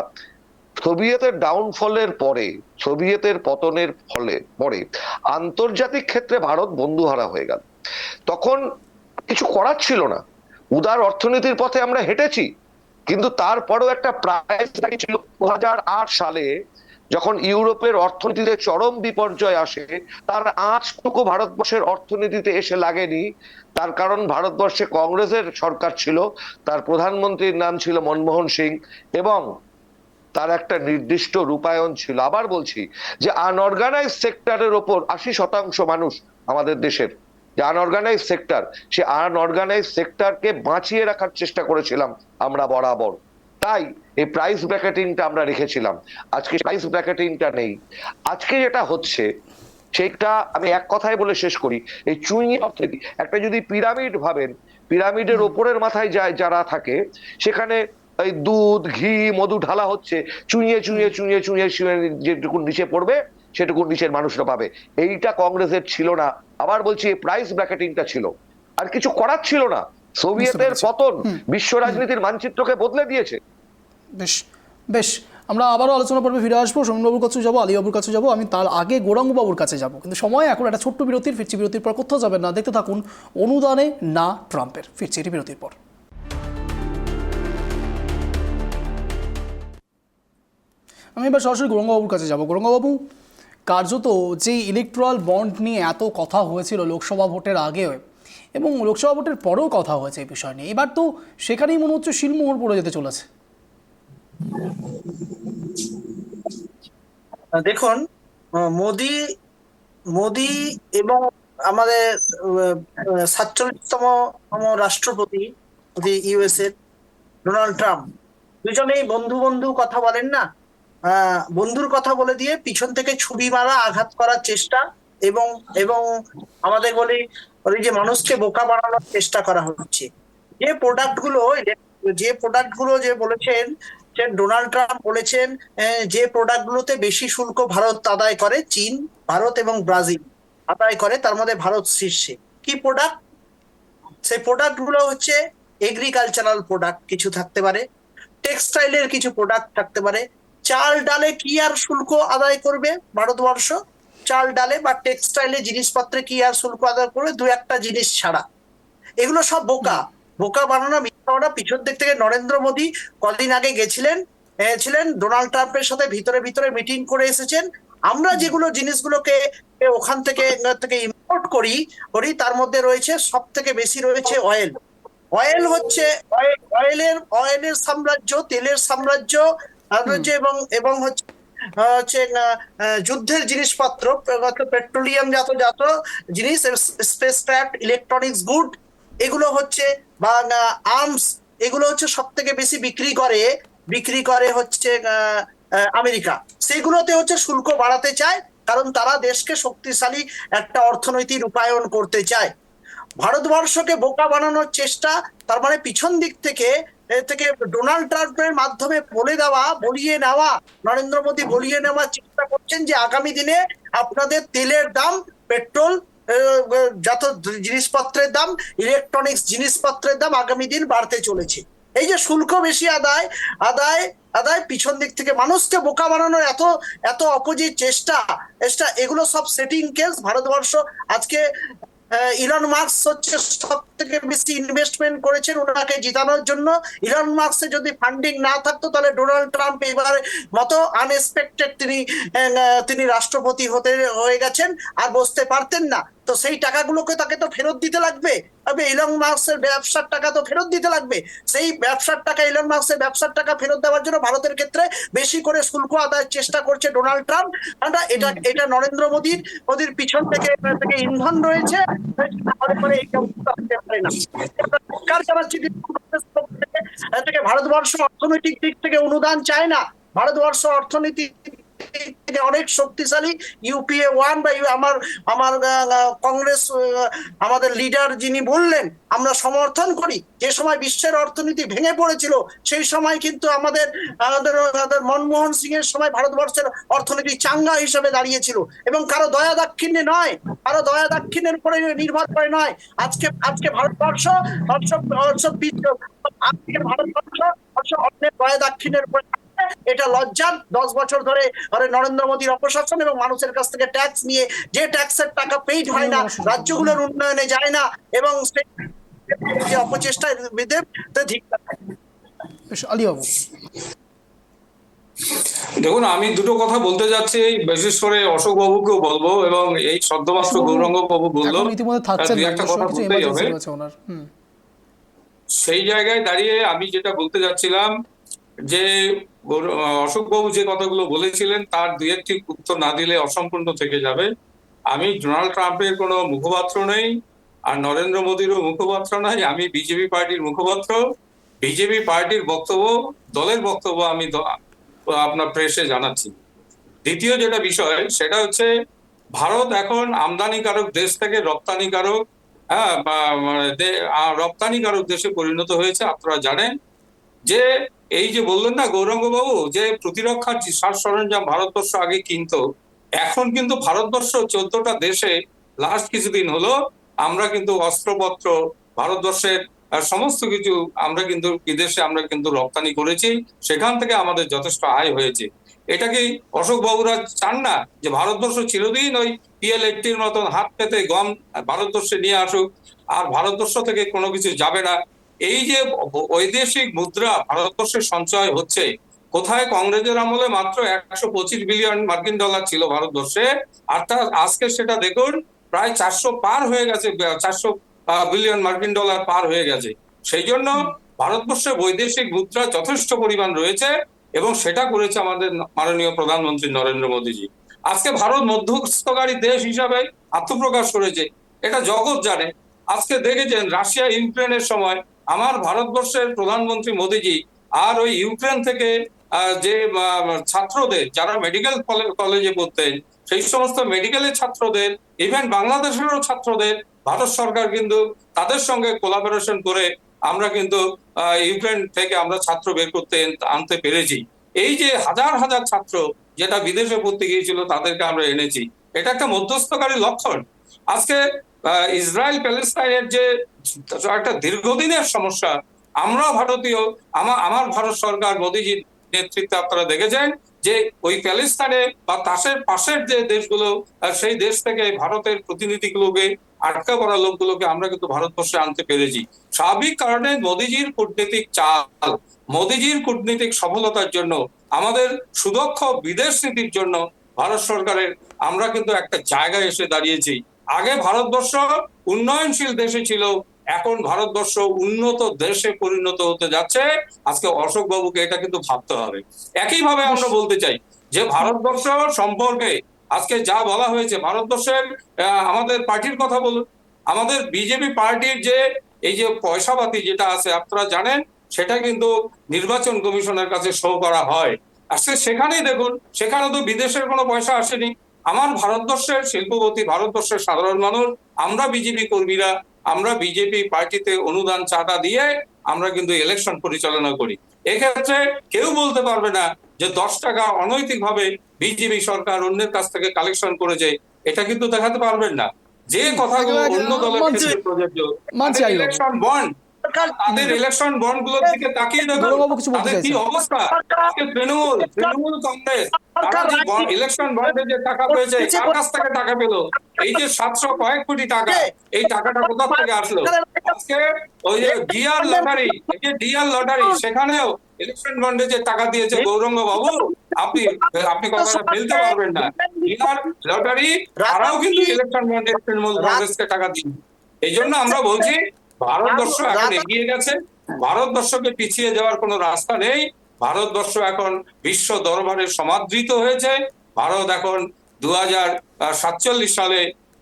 সোভিয়েতের ডাউনফলের পরে, সোভিয়েতের পতনের পরে আন্তর্জাতিক ক্ষেত্রে ভারত বন্ধুহারা হয়ে গেল। তখন কিছু করার ছিল না, উদার অর্থনীতির পথে আমরা হেঁটেছি, কিন্তু তারপরেও একটা প্রাইস ছিল 2008 সালে, যখন ইউরোপের অর্থনীতিতে চরম বিপর্যয় আসে। তার আঁচটুকু ভারতবর্ষের অর্থনীতিতে এসে লাগেনি। তার কারণ ভারতবর্ষে কংগ্রেসের সরকার ছিল, তার প্রধানমন্ত্রীর নাম ছিল মনমোহন সিং, এবং তার একটা নির্দিষ্ট রূপায়ণ ছিল। আবার বলছি যে আনঅর্গানাইজ সেক্টরের ওপর 80% মানুষ আমাদের দেশের, যে আনঅর্গানাইজ সেক্টর, সে আনঅর্গানাইজ সেক্টরকে বাঁচিয়ে রাখার চেষ্টা করেছিলাম আমরা বরাবর। তাই এই প্রাইস ব্র্যাকেটিংটা আমরা রেখেছিলাম। আজকে প্রাইস ব্র্যাকেটিংটা নেই। আজকে যেটা হচ্ছে সেটা আমি এক কথায় বলে শেষ করি। এই চুইং অর্থনীতি, একটা যদি পিরামিড ভাবেন, পিরামিডের ওপরের মাথায় যায় যারা থাকে, সেখানে এই দুধ, ঘি, মধু ঢালা হচ্ছে, চুইয়ে চুইয়ে চুইয়ে চুইয়ে যেটুকু নিচে পড়বে সেটুকু নিচের মানুষরা পাবে। এইটা কংগ্রেসের ছিল না। আবার বলছি, এই প্রাইস ব্র্যাকেটিংটা ছিল, আর কিছু করার ছিল না। সোভিয়েতের পতন বিশ্ব রাজনীতির মানচিত্রকে বদলে দিয়েছে। বেশ বেশ, আমরা আবারও আলোচনা পর্বে ফিরে আসবো। সোমবাবুর কাছে যাবো, আলীবাবুর কাছে যাবো, আমি তার আগে গৌরাঙ্গবাবুর কাছে যাব। কিন্তু সময় এখন একটা ছোট্ট বিরতির। ফিরছি বিরতির পর, কোথাও যাবেন না, দেখতে থাকুন অনুদানে না ট্রাম্পের। ফিরছি এটি বিরতির পর। আমি এবার সরাসরি গৌরাঙ্গবাবুর কাছে যাব। গৌরাঙ্গবাবু, কার্যত যে ইলেকট্রাল বন্ড নিয়ে এত কথা হয়েছিল লোকসভা ভোটের আগে এবং লোকসভা ভোটের পরেও কথা হয়েছে এই বিষয় নিয়ে, এবার তো সেখানেই মনে হচ্ছে শিলমোহর পড়ে যেতে চলেছে। দেখুন, মোদি মোদি এবং আমাদের 47তম রাষ্ট্রপতি ইউএসএ ডোনাল্ড ট্রাম্প, দুজনেই বন্ধু বন্ধু কথা বলেন না, বন্ধুর কথা বলে দিয়ে পিছন থেকে ছুরি মারা, আঘাত করার চেষ্টা, এবং এবং আমাদের বলি যে মানুষকে বোকা বানানোর চেষ্টা করা হচ্ছে। যে প্রোডাক্টগুলো যে বলেছেন, যে ডোনাল্ড ট্রাম্প বলেছেন, যে প্রোডাক্টগুলোতে বেশি শুল্ক ভারত আদায় করে, চীন, ভারত এবং ব্রাজিল আদায় করে, তার মধ্যে ভারত শীর্ষে। কি প্রোডাক্ট? সেই প্রোডাক্টগুলো হচ্ছে এগ্রিকালচারাল প্রোডাক্ট কিছু থাকতে পারে, টেক্সটাইলের কিছু প্রোডাক্ট থাকতে পারে। চাল ডালে কি আর শুল্ক আদায় করবে ভারতবর্ষ? চাল ডালে বা টেক্সটাইলে জিনিসপত্রে কি আর শুল্ক আদায় করবে? দু একটা জিনিস ছাড়া। এগুলো সব বোকা বানানো, মিথ্যা বানানো। পিছন দিক থেকে নরেন্দ্র মোদী কদিন আগে ছিলেন ডোনাল্ড ট্রাম্পের সাথে ভিতরে ভিতরে মিটিং করে এসেছেন। আমরা যেগুলো জিনিসগুলোকে ওখান থেকে ইম্পোর্ট করি, তার মধ্যে রয়েছে, সব থেকে বেশি রয়েছে অয়েল। অয়েল হচ্ছে অয়েলের সাম্রাজ্য, তেলের সাম্রাজ্য এবং হচ্ছে যুদ্ধের জিনিসপত্র, পেট্রোলিয়াম জাত জিনিস, স্পেস ক্রাফট, ইলেকট্রনিক্স গুড, এগুলো হচ্ছে, বা আর্মস, এগুলো হচ্ছে সব থেকে বেশি বিক্রি করে হচ্ছে আমেরিকা। সেগুলোতে হচ্ছে শুল্ক বাড়াতে চায়, কারণ তারা দেশকে শক্তিশালী একটা অর্থনৈতিক রূপায়ণ করতে চায়। ভারতবর্ষকে বোকা বানানোর চেষ্টা, তার মানে পিছন দিক থেকে ডোনাল্ড ট্রাম্পের মাধ্যমে বলিয়ে নেওয়া, নরেন্দ্র মোদী বলিয়ে নেওয়ার চেষ্টা করছেন যে আগামী দিনে আপনাদের তেলের দাম, পেট্রোল যত জিনিসপত্রের দাম, ইলেকট্রনিক্স জিনিসপত্রের দাম আগামী দিন বাড়তে চলেছে। এই যে শুল্ক বেশি আদায় পিছন দিক থেকে মানুষকে বোকা বানানোর এত অপোজিট চেষ্টা, এগুলো সব সেটিং কেস। ভারতবর্ষ আজকে ইলন মাস্ক হচ্ছে সব থেকে বেশি ইনভেস্টমেন্ট করেছেন ওনাকে জিতানোর জন্য। ইলন মাস্কের যদি ফান্ডিং না থাকতো তাহলে ডোনাল্ড ট্রাম্প এবার মতো আনএক্সপেক্টেড তিনি রাষ্ট্রপতি হয়ে গেছেন আর বসতে পারতেন না। তো সেই টাকাগুলোকে তাকে তো ফেরত দিতে লাগবে, তবে ইলন মাস্কের ব্যবসার টাকা তো ফেরত দিতে লাগবে। সেই ব্যবসার টাকা, ইলন মাস্কের ব্যবসার টাকা ফেরত দেওয়ার জন্য ভারতের ক্ষেত্রে বেশি করে শুল্ক আদায়ের চেষ্টা করছে ডোনাল্ড ট্রাম্প। এটা নরেন্দ্র মোদির পিছন থেকে ইন্ধন রয়েছে। ভারতবর্ষ অর্থনৈতিক দিক থেকে অনুদান চায় না, ভারতবর্ষ অর্থনীতি অনেক শক্তিশালী। ইউপিএ 1 বা আমার কংগ্রেস আমাদের লিডার যিনি বললেন আমরা সমর্থন করি। যে সময় বিশ্বের অর্থনীতি ভেঙে পড়েছিল সেই সময় কিন্তু আমাদের মনমোহন সিং এর সময় ভারতবর্ষের অর্থনীতি চাঙ্গা হিসেবে দাঁড়িয়েছিল এবং কারো দয়া দাক্ষিণ্যে নয়, কারো দয়া দাক্ষিণ্যের উপরে নির্ভর করে নয়। আজকে ভারতবর্ষ অন্যের দয়া দাক্ষিণ্যের উপরে। এটা লজ্জার। 10 বছর ধরে নরেন্দ্র মোদীর অপশাসন এবং মানুষের কাছ থেকে ট্যাক্স নিয়ে যে ট্যাক্সের টাকা পেইড হয় না, রাজ্যগুলোর উন্নয়নে যায় না এবং যে অপচেষ্টায় আলিবাবু, দেখুন, আমি দুটো কথা বলতে যাচ্ছি, বিশেষ করে অশোক বাবুকেও বলবো এবং এই সদ্যমাত্র গৌরাঙ্গ বাবু বললো, ইতিমধ্যে থাকছেন দুই একটা কথা বলতেই হবে। সেই জায়গায় দাঁড়িয়ে আমি যেটা বলতে যাচ্ছিলাম যে অশোক বাবু যে কথাগুলো বলেছিলেন তার দুই একটি উত্তর না দিলে অসম্পূর্ণ থেকে যাবে। আমি ডোনাল্ড ট্রাম্পের কোনো মুখপাত্র নেই আর নরেন্দ্র মোদীরও মুখপাত্র নাই, আমি বিজেপি পার্টির মুখপাত্র। বিজেপি পার্টির বক্তব্য, দলের বক্তব্য আমি আপনার প্রেসে জানাচ্ছি। দ্বিতীয় যেটা বিষয় সেটা হচ্ছে ভারত এখন আমদানিকারক দেশ থেকে রপ্তানিকারক রপ্তানিকারক দেশে পরিণত হয়েছে। আপনারা জানেন যে এই যে বললেন না গৌরাঙ্গ বাবু যে প্রতিরক্ষার সাজ সরঞ্জাম ভারতবর্ষ আগে কিনতো, এখন কিন্তু ভারতবর্ষ 14টা দেশে লাস্ট কিছুদিন হলো আমরা কিন্তু অস্ত্রপত্র ভারতবর্ষের সমস্ত কিছু আমরা কিন্তু বিদেশে আমরা কিন্তু রপ্তানি করেছি, সেখান থেকে আমাদের যথেষ্ট আয় হয়েছে। এটা কি অশোক বাবুরা চান না যে ভারতবর্ষ চিরদিন ওই PL-80 মতন হাত পেতে গম ভারতবর্ষে নিয়ে আসুক আর ভারতবর্ষ থেকে কোনো কিছু যাবে না? এই যে বৈদেশিক মুদ্রা ভারতবর্ষের সঞ্চয় হচ্ছে, কোথায় কংগ্রেসের আমলে মাত্র 125 বিলিয়ন মার্কিন ডলার ছিল ভারতবর্ষে, আর আজকে সেটা দেখুন প্রায় 400 পার হয়ে গেছে, 400 বিলিয়ন মার্কিন ডলার পার হয়ে গেছে। সেই জন্য ভারতবর্ষে বৈদেশিক মুদ্রা যথেষ্ট পরিমাণ রয়েছে এবং সেটা করেছে আমাদের মাননীয় প্রধানমন্ত্রী নরেন্দ্র মোদীজি। আজকে ভারত মধ্যস্থকারী দেশ হিসাবে আত্মপ্রকাশ করেছে, এটা জগৎ জানে। আজকে দেখেছেন রাশিয়া ইউক্রেনের সময় আমার ভারতবর্ষের প্রধানমন্ত্রী মোদীজি আর ওই ইউক্রেন থেকে যে ছাত্রদের যারা মেডিকেল কলেজে পড়তেন সেই সমস্ত মেডিকেলের ছাত্রদের, ইভেন বাংলাদেশেরও ছাত্রদের ভারত সরকার কিন্তু তাদের সঙ্গে কোলাবোরেশন করে আমরা কিন্তু ইউক্রেন থেকে আমরা ছাত্র বের করতে আনতে পেরেছি। এই যে হাজার হাজার ছাত্র যেটা বিদেশে পড়তে গিয়েছিল তাদেরকে আমরা এনেছি, এটা একটা মধ্যস্থকারী লক্ষণ। আজকে ইসরায়েল প্যালেস্টাইনের যে একটা দীর্ঘদিনের সমস্যা, আমরা ভারতীয় আমার ভারত সরকার মোদীজির নেতৃত্বে আপনারা দেখেছেন যে ওই প্যালেস্টাইনে বা পাশের যে দেশগুলো সেই দেশ থেকে ভারতের প্রতিনিধিগুলোকে আটকা পড়া লোকগুলোকে আমরা কিন্তু ভারতবর্ষে আনতে পেরেছি। স্বাভাবিক কারণে মোদীজির কূটনীতিক চাল, মোদীজির কূটনীতিক সফলতার জন্য, আমাদের সুদক্ষ বিদেশ নীতির জন্য ভারত সরকারের আমরা কিন্তু একটা জায়গায় এসে দাঁড়িয়েছি। আগে ভারতবর্ষ উন্নয়নশীল দেশে ছিল, এখন ভারতবর্ষ উন্নত দেশে পরিণত হতে যাচ্ছে। আজকে অশোক বাবুকে এটা কিন্তু ভাবতে হবে। একইভাবে আমরা বলতে চাই যে ভারতবর্ষ সম্পর্কে আজকে যা বলা হয়েছে, ভারতবর্ষের আমাদের পার্টির কথা বলুন, আমাদের বিজেপি পার্টির যে এই যে পয়সাপাতি যেটা আছে আপনারা জানেন, সেটা কিন্তু নির্বাচন কমিশনের কাছে শো করা হয়। আজকে সেখানেই দেখুন, সেখানে তো বিদেশের কোনো পয়সা আসেনি। আমার ভারতবর্ষের শিল্পপতি, ভারতবর্ষের সাধারণ মানুষ, আমরা বিজেপি কর্মীরা, আমরা বিজেপি পার্টিতে অনুদান চাঁদা দিয়ে আমরা কিন্তু ইলেকশন পরিচালনা করি। এক্ষেত্রে কেউ বলতে পারবে না যে 10 টাকা অনৈতিকভাবে বিজেপি সরকার অন্যের কাছ থেকে কালেকশন করেছে, এটা কিন্তু দেখাতে পারবেন না। যে কথাগুলো অন্য দলের ক্ষেত্রে প্রযোজ্য, ইলেকশন বন্ড, তাদের ইলেকশন বন্ড গুলোর দিকে তাকিয়ে দেখুন তাদের কি অবস্থা। তৃণমূল কংগ্রেস তারা যে ইলেকশন বন্ডে যে টাকা পেয়েছে, কার কাছ থেকে টাকা পেলো? এই যে 700 কয়েক কোটি টাকা, এই টাকাটা কোথা থেকে আসলো? আজকে ওই যে ডিআর লটারি, এই যে ডিআর লটারি, সেখানেও ইলেকশন বন্ডে যে টাকা দিয়েছে গৌরাঙ্গ বাবু, আপনি কথাটা ফেলতে পারবেন না। ডিআর লটারি তারাও কিন্তু ইলেকশন বন্ডে তৃণমূল কংগ্রেসকে টাকা দিন। এই জন্য আমরা বলছি ভারতবর্ষ এখন এগিয়ে গেছে, ভারতবর্ষকে পিছিয়ে যাওয়ার কোনো রাস্তা নেই। ভারতবর্ষ এখন বিশ্ব দরবারে সমাদৃত হয়েছে। ভারত এখন 2047 সালে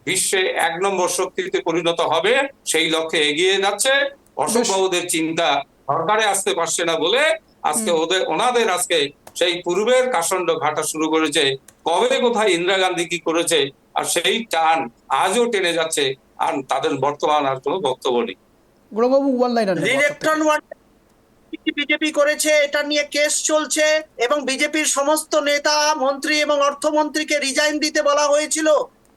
বিশ্বে 1 নম্বর শক্তিতে পরিণত হবে, সেই লক্ষ্যে এগিয়ে যাচ্ছে। অশোক বাবুদের চিন্তা সরকারে আসতে পারছে না বলে আজকে ওনাদের আজকে সেই পূর্বের কাণ্ড ঘাটা শুরু করেছে। কবে কোথায় ইন্দিরা গান্ধী কি করেছে, আর সেই টান আজও টেনে যাচ্ছে, আর তাদের বর্তমান আর কোনো বক্তব্য নেই। গৌরবাবু ওয়ান লাইনার ইলেকট্রন বিজেপি করেছে, এটা নিয়ে কেস চলছে এবং বিজেপির সমস্ত নেতা, মন্ত্রী এবং অর্থমন্ত্রীকে রিজাইন দিতে বলা হয়েছিল।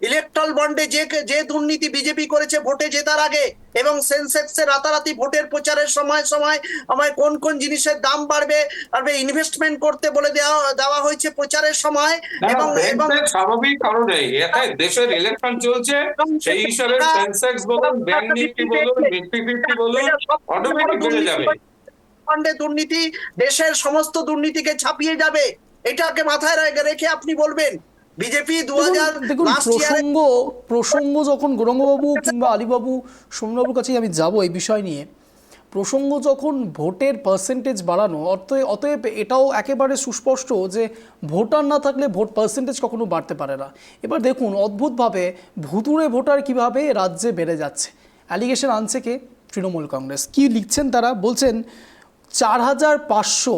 ইলেকট্রাল বন্ডে যে দুর্নীতি বিজেপি করেছে ভোটে জেতার আগে, এবং সেন্সেক্সে রাতারাতি ভোটের প্রচারের সময় আমায় কোন কোন জিনিসের দাম বাড়বে ইনভেস্টমেন্ট করতে বলে দেওয়া হয়েছে প্রচারের সময়। এবং স্বাভাবিক কারণে এতে দেশের ইলেকশন চলছে, সেই হিসাবে সেন্সেক্স বলুন, ব্যাংক নিফটি বলুন, নিফটি 50 বলুন, অটোমেটিক বেড়ে যাবে। দুর্নীতি দেশের সমস্ত দুর্নীতিকে ছাপিয়ে যাবে, এটাকে মাথায় রেখে আপনি বলবেন বিজেপি 2000 দেখুন প্রসঙ্গ যখন গৌরাঙ্গবাবু কিংবা আলীবাবু, সোমবাবুর কাছে আমি যাব এই বিষয় নিয়ে, প্রসঙ্গ যখন ভোটের পার্সেন্টেজ বাড়ানো, অতএব এটাও একেবারে সুস্পষ্ট যে ভোটার না থাকলে ভোট পার্সেন্টেজ কখনো বাড়তে পারে না। এবার দেখুন অদ্ভুতভাবে ভুতুড়ে ভোটার কিভাবে রাজ্যে বেড়ে যাচ্ছে। অ্যালিগেশন আনছে কে? তৃণমূল কংগ্রেস। কি লিখছেন তারা? বলছেন 4500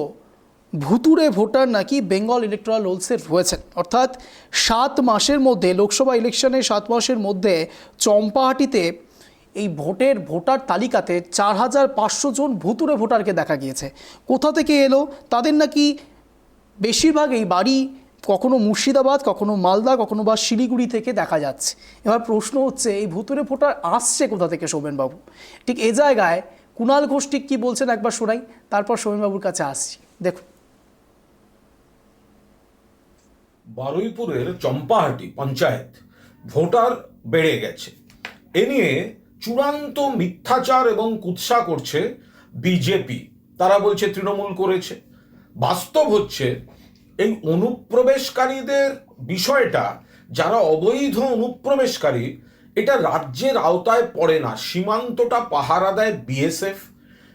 ভুতুড়ে ভোটার নাকি বেঙ্গল ইলেকট্রাল রোলসে রয়েছেন। অর্থাৎ 7 মাসের মধ্যে, লোকসভা ইলেকশনে 7 মাসের মধ্যে চম্পাহাটিতে এই ভোটার তালিকাতে 4500 জন ভুতুড়ে ভোটারকে দেখা গিয়েছে। কোথা থেকে এলো? তাদের নাকি বেশিরভাগই বাড়ি কখনো মুর্শিদাবাদ, কখনো মালদা, কখনো বা শিলিগুড়ি থেকে দেখা যাচ্ছে। এবার প্রশ্ন হচ্ছে এই ভুতুড়ে ভোটার আসছে কোথা থেকে শোভেনবাবু? ঠিক এই জায়গায় কুণাল ঘোষ ঠিক কী বলছেন একবার শোনাই, তারপর শোভেনবাবুর কাছে আসছি। দেখুন, বারুইপুরের চম্পাহাটি পঞ্চায়েত ভোটার বেড়ে গেছে, এ নিয়ে চূড়ান্ত মিথ্যাচার এবং কুৎসা করছে বিজেপি। তারা বলছে তৃণমূল করেছে। বাস্তব হচ্ছে এই অনুপ্রবেশকারীদের বিষয়টা, যারা অবৈধ অনুপ্রবেশকারী, এটা রাজ্যের আওতায় পড়ে না। সীমান্তটা পাহারা দেয় বিএসএফ,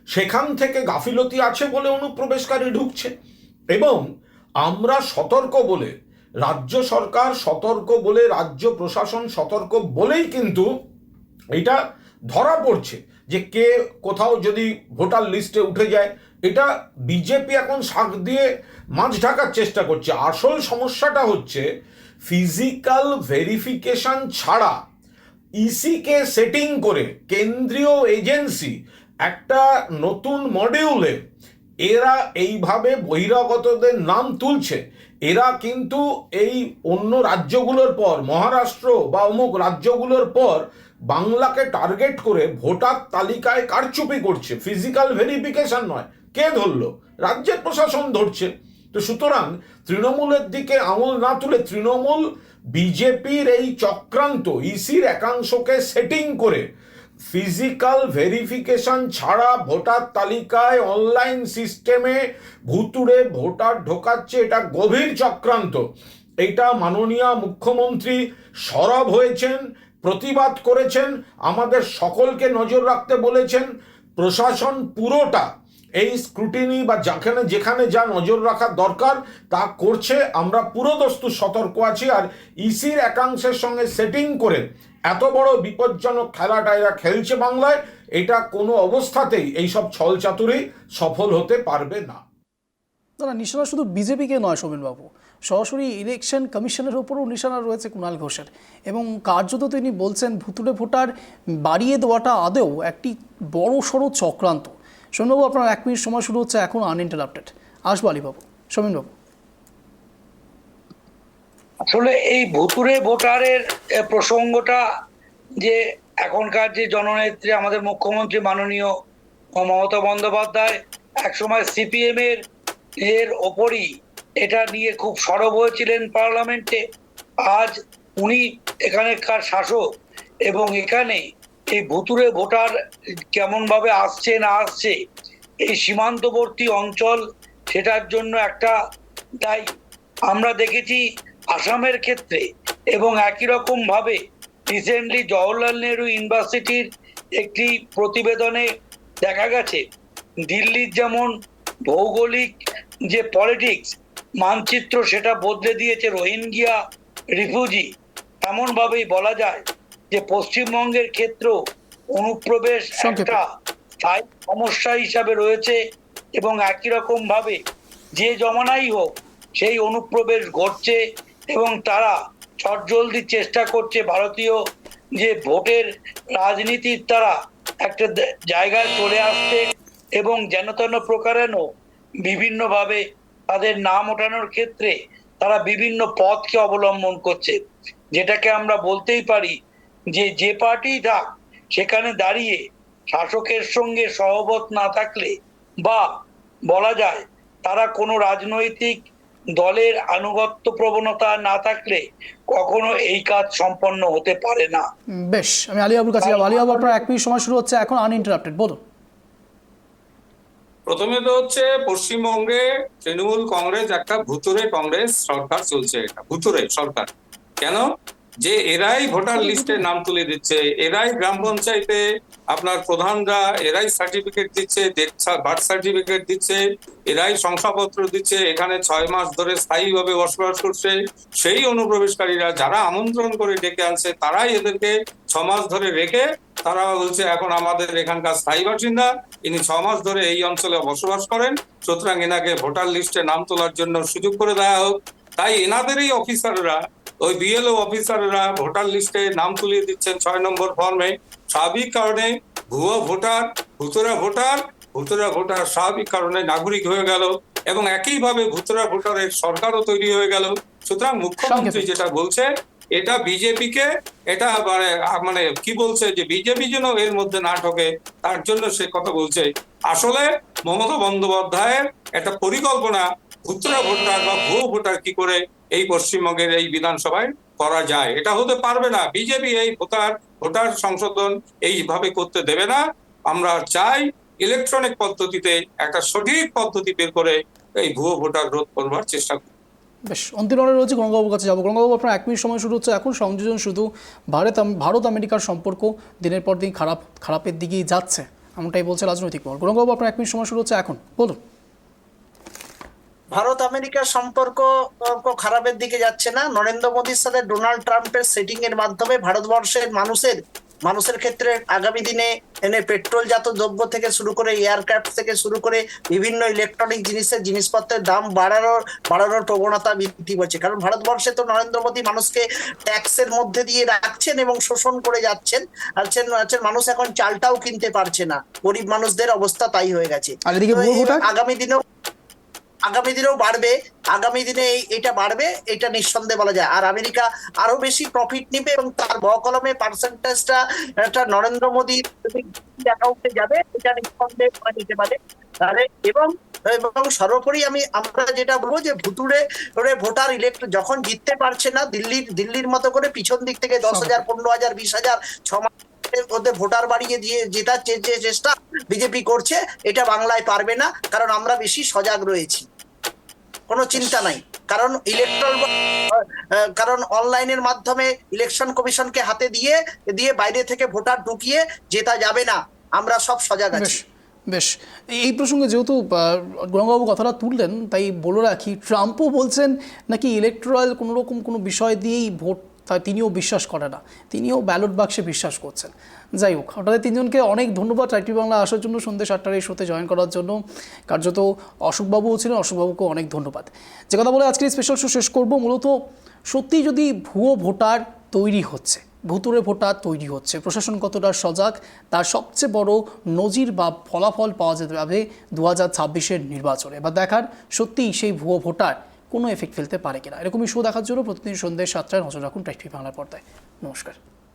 সেখান থেকে গাফিলতি আছে বলে অনুপ্রবেশকারী ঢুকছে। এবং আমরা সতর্ক বলে, রাজ্য সরকার সতর্ক বলে, রাজ্য প্রশাসন সতর্ক বলেই কিন্তু এটা ধরা পড়ছে যে কে কোথাও যদি ভোটার লিস্টে উঠে যায়। এটা বিজেপি এখন শাক দিয়ে মাছ ঢাকার চেষ্টা করছে। আসল সমস্যাটা হচ্ছে ফিজিক্যাল ভেরিফিকেশন ছাড়া ইসিকে সেটিং করে কেন্দ্রীয় এজেন্সি একটা নতুন মডিউলে এরা এইভাবে বহিরাগতদের নাম তুলছে। এরা কিন্তু এই অন্য রাজ্যগুলোর পর, মহারাষ্ট্র বা অমুক রাজ্যগুলোর পর বাংলাকে টার্গেট করে ভোটার তালিকায় কারচুপি করছে। ফিজিক্যাল ভেরিফিকেশন নয়। কে ধরলো? রাজ্যের প্রশাসন ধরছে। তো সুতরাং তৃণমূলের দিকে আঙুল না তুলে তৃণমূল বিজেপির এই চক্রান্ত ইসির একাংশকে সেটিং করে ফিজিক্যাল ভেরিফিকেশন ছাড়া ভোটার তালিকায় অনলাইন সিস্টেমে ভুতুড়ে ভোটার ঢোকাচ্ছে। এটা গভীর চক্রান্ত। এটা মাননীয় মুখ্যমন্ত্রী সরব হয়েছেন, প্রতিবাদ করেছেন, আমাদের সকলকে নজর রাখতে বলেছেন। প্রশাসন পুরোটা এই স্ক্রুটিনি বা যেখানে যা নজর রাখার দরকার তা করছে। আমরা পুরোদস্তু সতর্ক আছি। আর ইসির একাংশের সঙ্গে সেটিং করে এত বড় বিপজ্জনক খেলাটা এরা খেলছে বাংলায়, এটা কোনো অবস্থাতেই এইসব ছলচাতুরি সফল হতে পারবে না। না, নিশানা শুধু বিজেপিকে নয় শোভেনবাবু, সরাসরি ইলেকশন কমিশনের ওপরও নিশানা রয়েছে কুণাল ঘোষের। এবং কার্যত তিনি বলছেন ভুতুড়ে ভোটার বাড়িয়ে দেওয়াটা আদেও একটি বড় সড়ো চক্রান্ত। সোমেনবাবু, আপনার 1 মিনিট সময় শুরু হচ্ছে এখন আনইন্টারাপ্টেড। আসবো আলীবাবু। সোমেনবাবু, আসলে এই ভুতুড়ে ভোটারের প্রসঙ্গটা যে এখনকার যে জননেত্রী আমাদের মুখ্যমন্ত্রী মাননীয় মমতা বন্দ্যোপাধ্যায় একসময় সিপিএম এর ওপরই এটা নিয়ে খুব সরব হয়েছিলেন পার্লামেন্টে। আজ উনি এখানকার শাসক এবং এখানে এই ভুতুড়ে ভোটার কেমন ভাবে আসছে না আসছে, এই সীমান্তবর্তী অঞ্চল সেটার জন্য একটা দায়ী। আমরা দেখেছি আসামের ক্ষেত্রে, এবং একই রকম ভাবে রিসেন্টলি জওহরলাল নেহরু ইউনিভার্সিটির একটি প্রতিবেদনে দেখা গেছে দিল্লির যেমন ভৌগোলিক যে পলিটিক্স মানচিত্র সেটা বদলে দিয়েছে রোহিঙ্গিয়া রিফিউজি, এমন ভাবেই বলা যায় যে পশ্চিমবঙ্গের ক্ষেত্রেও অনুপ্রবেশ একটা স্থায়ী সমস্যা হিসাবে রয়েছে। এবং একই রকম ভাবে যে জমানাই হোক সেই অনুপ্রবেশ ঘটছে এবং তারা চটজলদি চেষ্টা করছে ভারতীয় যে ভোটের রাজনীতির তারা একটা জায়গায় চলে আসতে এবং যেন তেন প্রকারেণ বিভিন্নভাবে তাদের নাম ওঠানোর ক্ষেত্রে তারা বিভিন্ন পথকে অবলম্বন করছে, যেটাকে আমরা বলতেই পারি যে পার্টি থাক সেখানে দাঁড়িয়ে শাসকের সঙ্গে সহমত না থাকলে বা বলা যায় তারা কোনো রাজনৈতিক দলের আনুগত্য প্রবণতা না থাকলে কখনো এই কাজ সম্পন্ন হতে পারে না। বেশ, আমি আলী বাবুর কাছে যাবো। আলী বাবু, আপনার 1 মিনিট সময় শুরু হচ্ছে এখন, আনইন্টারাপ্টেড, বলুন। প্রথমে তো হচ্ছে পশ্চিমবঙ্গে তৃণমূল কংগ্রেস একটা ভুতুরে কংগ্রেস সরকার চলছে। এটা ভুতুরে সরকার কেন? যে এরাই ভোটার লিস্টে নাম তুলে দিচ্ছে, এরাই গ্রাম পঞ্চায়েতে আপনার প্রধানরা, এরাই সার্টিফিকেট দিচ্ছে, বার্থ সার্টিফিকেট দিচ্ছে, এরাই শংসাপত্র দিচ্ছে, এখানে 6 মাস ধরে স্থায়ীভাবে বসবাস করছে। সেই অনুপ্রবেশকারীরা যারা আমন্ত্রণ করে ডেকে আনছে তারাই এদেরকে 6 মাস ধরে রেখে তারা বলছে এখন আমাদের এখানকার স্থায়ী বাসিন্দা, ইনি 6 মাস ধরে এই অঞ্চলে বসবাস করেন, সুতরাং এনাকে ভোটার লিস্টে নাম তোলার জন্য সুযোগ করে দেওয়া হোক। তাই এনাদেরই অফিসাররা, ওই বিএলও অফিসাররা ভোটার লিস্টে নাম তুলিয়ে দিচ্ছেন 6 নম্বর ফর্মে। স্বাভাবিক কারণে ভুয়ো ভোটার, ভুতুরা ভোটার স্বাভাবিক কারণে নাগরিক হয়ে গেল এবং একইভাবে ভুতুরা ভোটারের সরকারও তৈরি হয়ে গেল। সুতরাং মুখ্যমন্ত্রী যেটা বলছে এটা বিজেপিকে, এটা মানে কি বলছে যে বিজেপি যেন এর মধ্যে না ঢোকে তার জন্য সে কথা বলছে। আসলে মমতা বন্দ্যোপাধ্যায়ের একটা পরিকল্পনা ভুতুরা ভোটার বা ভুয়ো ভোটার কি করে এই পশ্চিমবঙ্গের এই বিধানসভায় করা যায়, এটা হতে পারবে না। বিজেপি এই ভোটার সংশোধন এইভাবে করতে দেবে না। আমরা চাই ইলেকট্রনিক পদ্ধতিতে একটা সঠিক পদ্ধতি বের করে এই ভুয়ো ভোটার রোধ করবার চেষ্টা করি। বেশ, অন্তিম রাউন্ডে রয়েছে গঙ্গাবাবুর কাছে যাবো। গঙ্গাবাবু, আপনার 1 মিনিট সময় শুরু হচ্ছে এখন। সংযোজন শুধু ভারত আমেরিকার সম্পর্ক দিনের পর দিন খারাপের দিকেই যাচ্ছে, এমনটাই বলছে রাজনৈতিক মহল। গঙ্গাবাবু, আপনার 1 মিনিট সময় শুরু হচ্ছে এখন, বলুন। ভারত আমেরিকার সম্পর্ক খারাপের দিকে যাচ্ছে না। নরেন্দ্র মোদীর সাথে ডোনাল্ড ট্রাম্পের সেটিং এর মাধ্যমে ভারতবর্ষের মানুষের ক্ষেত্রে আগামী দিনে পেট্রোলজাত দ্রব্য থেকে শুরু করে এয়ারক্রাফট থেকে শুরু করে বিভিন্ন ইলেকট্রনিক জিনিসপত্রের দাম বাড়ানোর প্রবণতা বৃদ্ধি পাচ্ছে। কারণ ভারতবর্ষে তো নরেন্দ্র মোদী মানুষকে ট্যাক্সের মধ্যে দিয়ে রাখছেন এবং শোষণ করে যাচ্ছেন। মানুষ এখন চালটাও কিনতে পারছে না, গরিব মানুষদের অবস্থা তাই হয়ে গেছে। আগামী দিনেও বাড়বে, আগামী দিনে এটা বাড়বে, এটা নিঃসন্দেহে বলা যায়। আর আমেরিকা আরো বেশি প্রফিট নিবে এবং তার বকলমে পার্সেন্টেজটা একটা নরেন্দ্র মোদী অ্যাকাউন্টে যাবে, এটা নিঃসন্দেহে নিতে পারে। এবং সর্বোপরি আমরা যেটা বলবো যে ভুতুড়ে ভোটার যখন জিততে পারছে না, দিল্লির মতো করে পিছন দিক থেকে 10,000, 15,000, 20,000, 6 মাস ওদের ভোটার বাড়িয়ে দিয়ে জেতার যে চেষ্টা বিজেপি করছে, এটা বাংলায় পারবে না। কারণ আমরা বেশি সজাগ রয়েছি, কোনো চিন্তা নাই। কারণ অনলাইনের মাধ্যমে ইলেকশন কমিশনকে হাতে দিয়ে বাইরে থেকে ভোটার ঢুকিয়ে জেতা যাবে না, আমরা সব সজাগ আছি। বেশ, এই প্রসঙ্গে যেহেতু গঙ্গাবাবু কথাটা তুললেন তাই বলে রাখি, ট্রাম্পও বলছেন নাকি ইলেকট্রাল কোনো বিষয় দিয়েই ভোট তিনিও বিশ্বাস করে না, তিনিও ব্যালট বাক্সে বিশ্বাস করছেন। যাই হোক, আপনাদের তিনজনকে অনেক ধন্যবাদ টাইম টিভি বাংলা আসার জন্য, সন্ধ্যে 7টার এই শোতে জয়েন করার জন্য। কার্যত অশোকবাবুও ছিলেন, অশোকবাবুকেও অনেক ধন্যবাদ। যে কথা বলে আজকের স্পেশাল শো শেষ করব, মূলত সত্যি যদি ভুয়ো ভোটার তৈরি হচ্ছে, ভুতুরে ভোটার তৈরি হচ্ছে, প্রশাসন কতটা সজাগ তার সবচেয়ে বড় নজির বা ফলাফল পাওয়া যেতে পারে 2026-এর নির্বাচনে। এবার দেখার সত্যিই সেই ভুয়ো ভোটার কোনো এফেক্ট ফেলতে পারে কিনা। এরকমই শো দেখার জন্য প্রতিদিন সন্ধ্যে 7টায় নজর রাখুন টাইম টিভি বাংলার পর্দায়। নমস্কার।